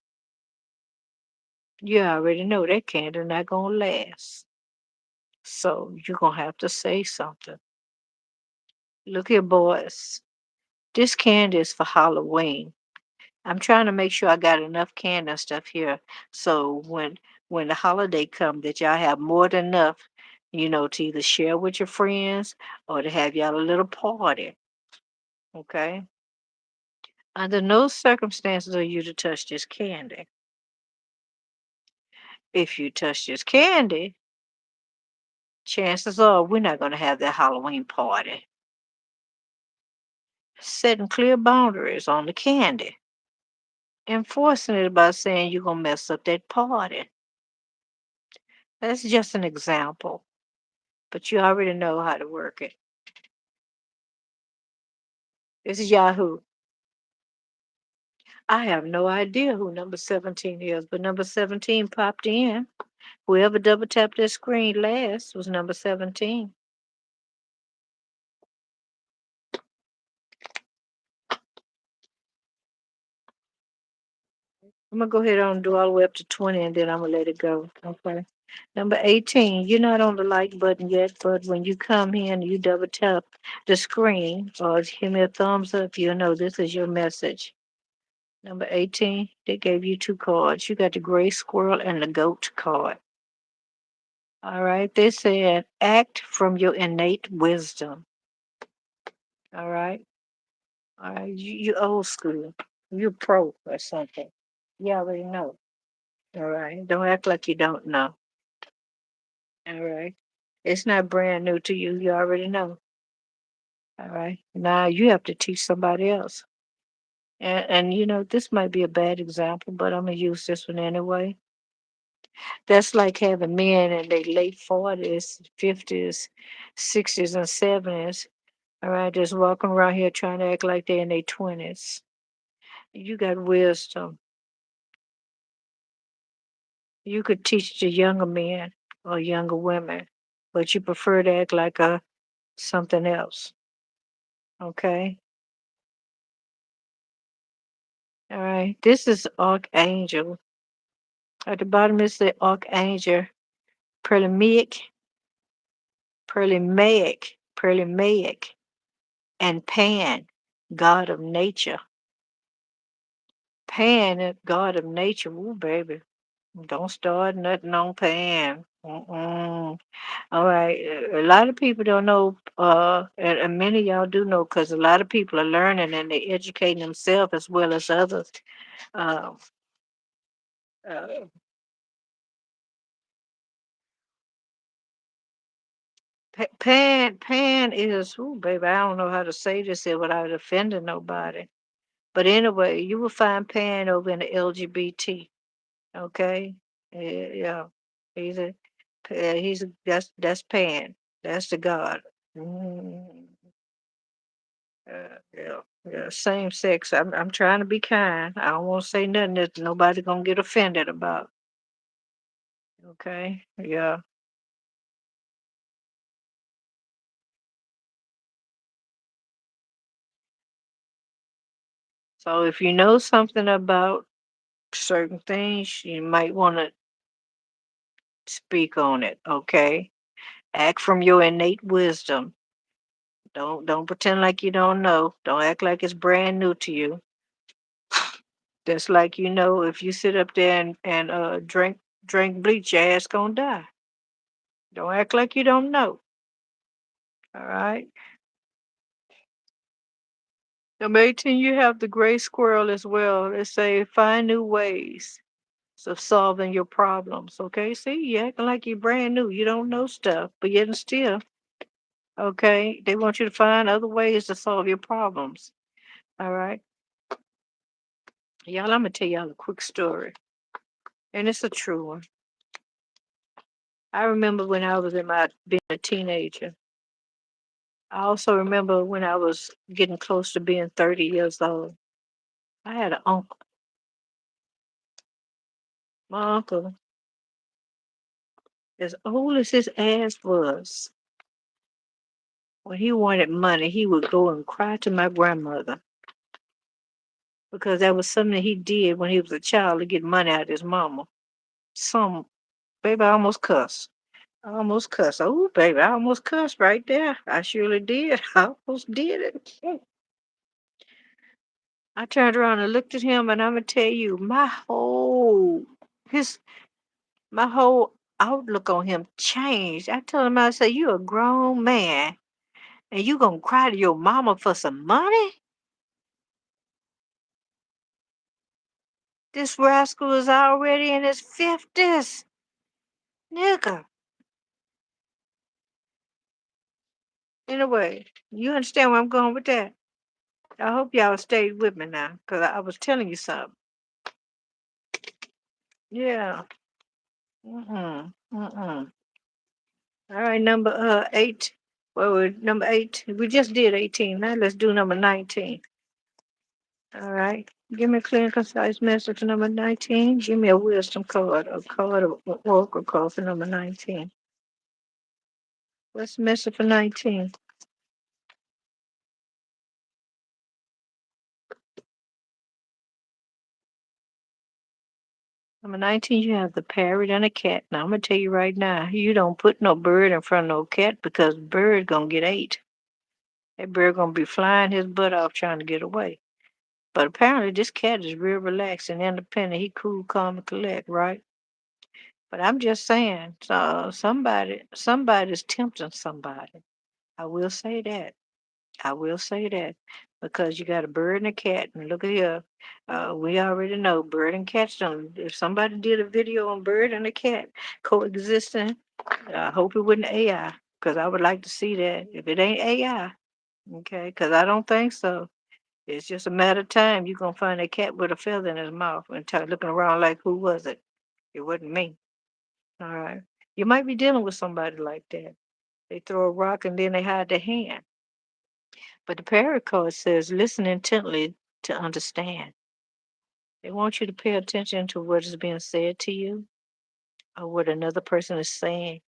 You already know that candy not gonna last. So you're gonna have to say something. Look here, boys. This candy is for Halloween. I'm trying to make sure I got enough candy and stuff here. So when the holiday come that y'all have more than enough, to either share with your friends or to have y'all a little party. Okay. Under no circumstances are you to touch this candy. If you touch this candy, chances are we're not going to have that Halloween party. Setting clear boundaries on the candy. Enforcing it by saying you're going to mess up that party. That's just an example, but you already know how to work it. This is Yahoo. I have no idea who number 17 is, but number 17 popped in. Whoever double tapped their screen last was number 17. I'm gonna go ahead on and do all the way up to 20 and then I'm gonna let it go. Okay. Number 18, you're not on the like button yet, but when you come in and you double tap the screen or give me a thumbs up, you'll know this is your message. Number 18, they gave you two cards. You got the gray squirrel and the goat card. All right. They said act from your innate wisdom. All right. All right. You old school. You pro or something. You already know. All right. Don't act like you don't know. All right. It's not brand new to you. You already know. All right. Now you have to teach somebody else. And you know, this might be a bad example, but I'm going to use this one anyway. That's like having men in their late 40s, 50s, 60s, and 70s. All right. Just walking around here trying to act like they're in their 20s. You got wisdom. You could teach the younger men or younger women, but you prefer to act like a something else. Okay. All right. This is Archangel. At the bottom is the Archangel Perlimaic, Perlimaic, and Pan, God of nature. Pan, God of nature. Ooh, baby. Don't start nothing on Pan. Mm-mm. All right. A lot of people don't know, and many of y'all do know because a lot of people are learning and they're educating themselves as well as others. Uh, uh, Pan is, ooh, baby, I don't know how to say this here without offending nobody. But anyway, you will find Pan over in the LGBT. Okay, yeah, he's a, that's Pan. That's the God. Mm, yeah, yeah, same sex. I'm trying to be kind. I don't want to say nothing that nobody gonna get offended about. Okay, yeah. So if you know something about certain things, you might want to speak on it. Okay, act from your innate wisdom. Don't pretend like you don't know. Don't act like it's brand new to you. Just like you know, if you sit up there and drink bleach, your ass gonna die. Don't act like you don't know. All right. Number 18, you have the gray squirrel as well. They say find new ways of solving your problems. Okay, see, you acting like you're brand new. You don't know stuff, but yet and still, okay, they want you to find other ways to solve your problems. All right, y'all. I'm gonna tell y'all a quick story, and it's a true one. I remember when I was in my being a teenager. I also remember when I was getting close to being 30 years old. I had an uncle. My uncle, as old as his ass was, when he wanted money, he would go and cry to my grandmother because that was something he did when he was a child to get money out of his mama. Some baby, I almost cussed. I almost cussed. Oh, baby, I almost cussed right there. I surely did. I almost did it. I turned around and looked at him, and I'm gonna tell you, his my whole outlook on him changed. I told him, I said, "You a grown man, and you gonna cry to your mama for some money? This rascal is already in his 50s, nigga." Anyway, you understand where I'm going with that? I hope y'all stayed with me now, cause I was telling you something. Yeah. Mm-mm. Mm-mm. All right, number 8. Well, number 8. We just did 18. Now let's do number 19. All right. Give me a clear and concise message number 19. Give me a wisdom card, a card of oracle card for number 19. What's the message for 19? Number 19, you have the parrot and a cat. Now, I'm going to tell you right now, you don't put no bird in front of no cat because bird going to get ate. That bird going to be flying his butt off trying to get away. But apparently this cat is real relaxed and independent. He cool, calm, and collect, right? But I'm just saying, so somebody's tempting somebody. I will say that. I will say that because you got a bird and a cat, and look at here. We already know bird and cats don't. If somebody did a video on bird and a cat coexisting, I hope it wasn't AI because I would like to see that. If it ain't AI, okay, because I don't think so. It's just a matter of time. You're gonna find a cat with a feather in his mouth and looking around like, who was it? It wasn't me. All right. You might be dealing with somebody like that. They throw a rock and then they hide their hand. But the parrot card says, listen intently to understand. They want you to pay attention to what is being said to you or what another person is saying.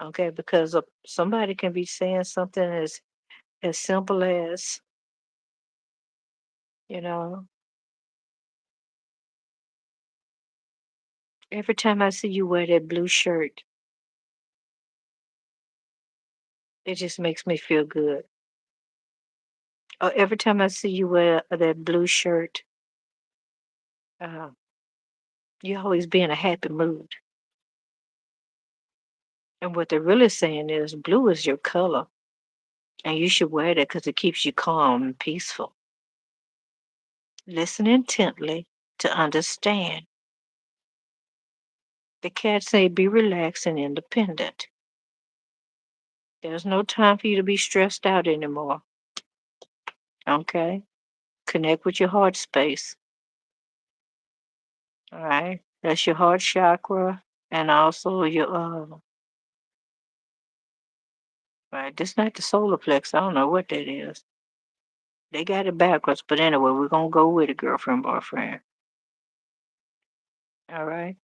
Okay, because somebody can be saying something as simple as, you know, every time I see you wear that blue shirt, it just makes me feel good. Or every time I see you wear that blue shirt, uh, you always be in a happy mood. And what they're really saying is blue is your color, and you should wear that because it keeps you calm and peaceful. Listen intently to understand. The cat say be relaxed and independent. There's no time for you to be stressed out anymore. Okay? Connect with your heart space. All right? That's your heart chakra and also your right. This not the solar plex. I don't know what that is. They got it backwards, but anyway, we're gonna go with it, girlfriend, boyfriend. All right.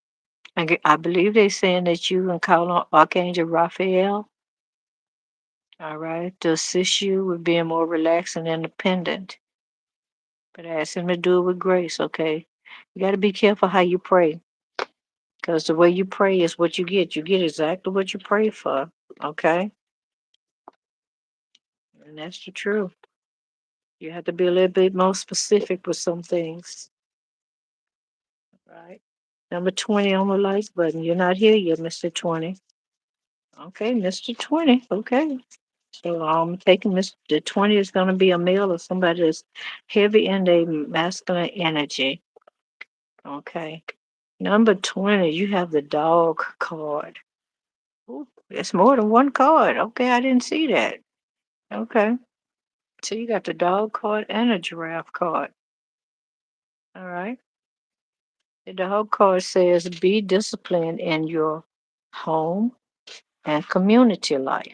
I believe they're saying that you can call on Archangel Raphael, all right, to assist you with being more relaxed and independent. But ask him to do it with grace, okay? You got to be careful how you pray because the way you pray is what you get. You get exactly what you pray for, okay? And that's the truth. You have to be a little bit more specific with some things, right? Number 20 on the likes button. You're not here yet, Mr. 20. Okay, Mr. 20. Okay. So I'm taking Mr. The 20 is going to be a male or somebody that's heavy in their masculine energy. Okay. Number 20, you have the dog card. Ooh, it's more than one card. Okay, I didn't see that. Okay. So you got the dog card and a giraffe card. All right. The dog card says be disciplined in your home and community life.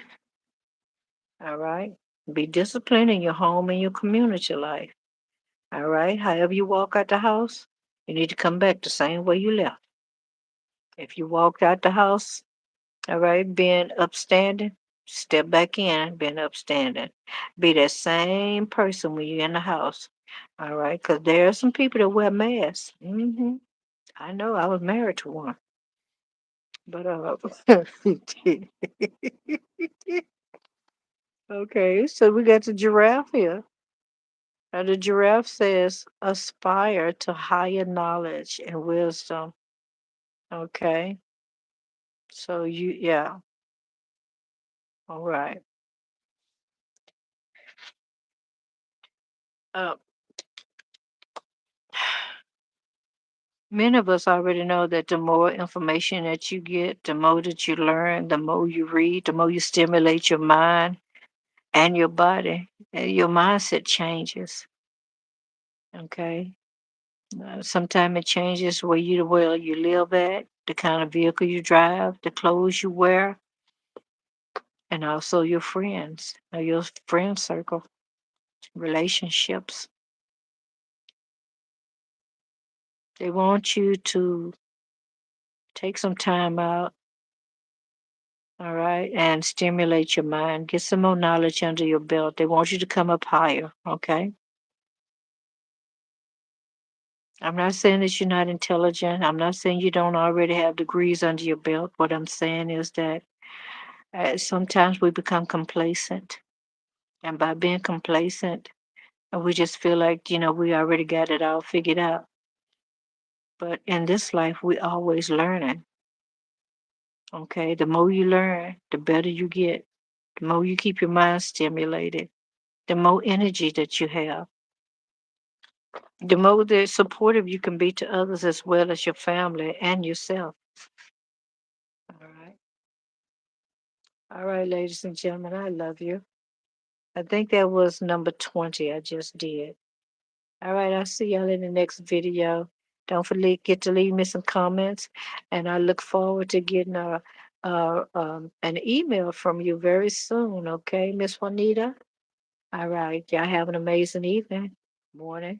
All right. Be disciplined in your home and your community life. All right. However you walk out the house, you need to come back the same way you left. If you walked out the house, all right, being upstanding, step back in, being upstanding. Be that same person when you're in the house. All right, because there are some people that wear masks. I know I was married to one. But okay, so we got the giraffe here. Now the giraffe says aspire to higher knowledge and wisdom. Okay. So yeah, all right. Uh, Many of us already know that the more information that you get, the more that you learn, the more you read, the more you stimulate your mind and your body, and your mindset changes. Okay. Sometimes it changes where you live at, the kind of vehicle you drive, the clothes you wear, and also your friends, your friend circle, relationships. They want you to take some time out, all right, and stimulate your mind. Get some more knowledge under your belt. They want you to come up higher, okay? I'm not saying that you're not intelligent. I'm not saying you don't already have degrees under your belt. What I'm saying is that sometimes we become complacent. And by being complacent, we just feel like, we already got it all figured out. But in this life, we always learning. Okay. The more you learn, the better you get. The more you keep your mind stimulated, the more energy that you have, the more the supportive you can be to others as well as your family and yourself. All right. All right, ladies and gentlemen, I love you. I think that was number 20 I just did. All right, I'll see y'all in the next video. Don't forget to leave me some comments, and I look forward to getting an email from you very soon. Okay, Miss Juanita? All right, y'all have an amazing evening, morning,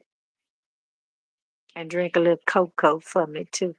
and drink a little cocoa for me too.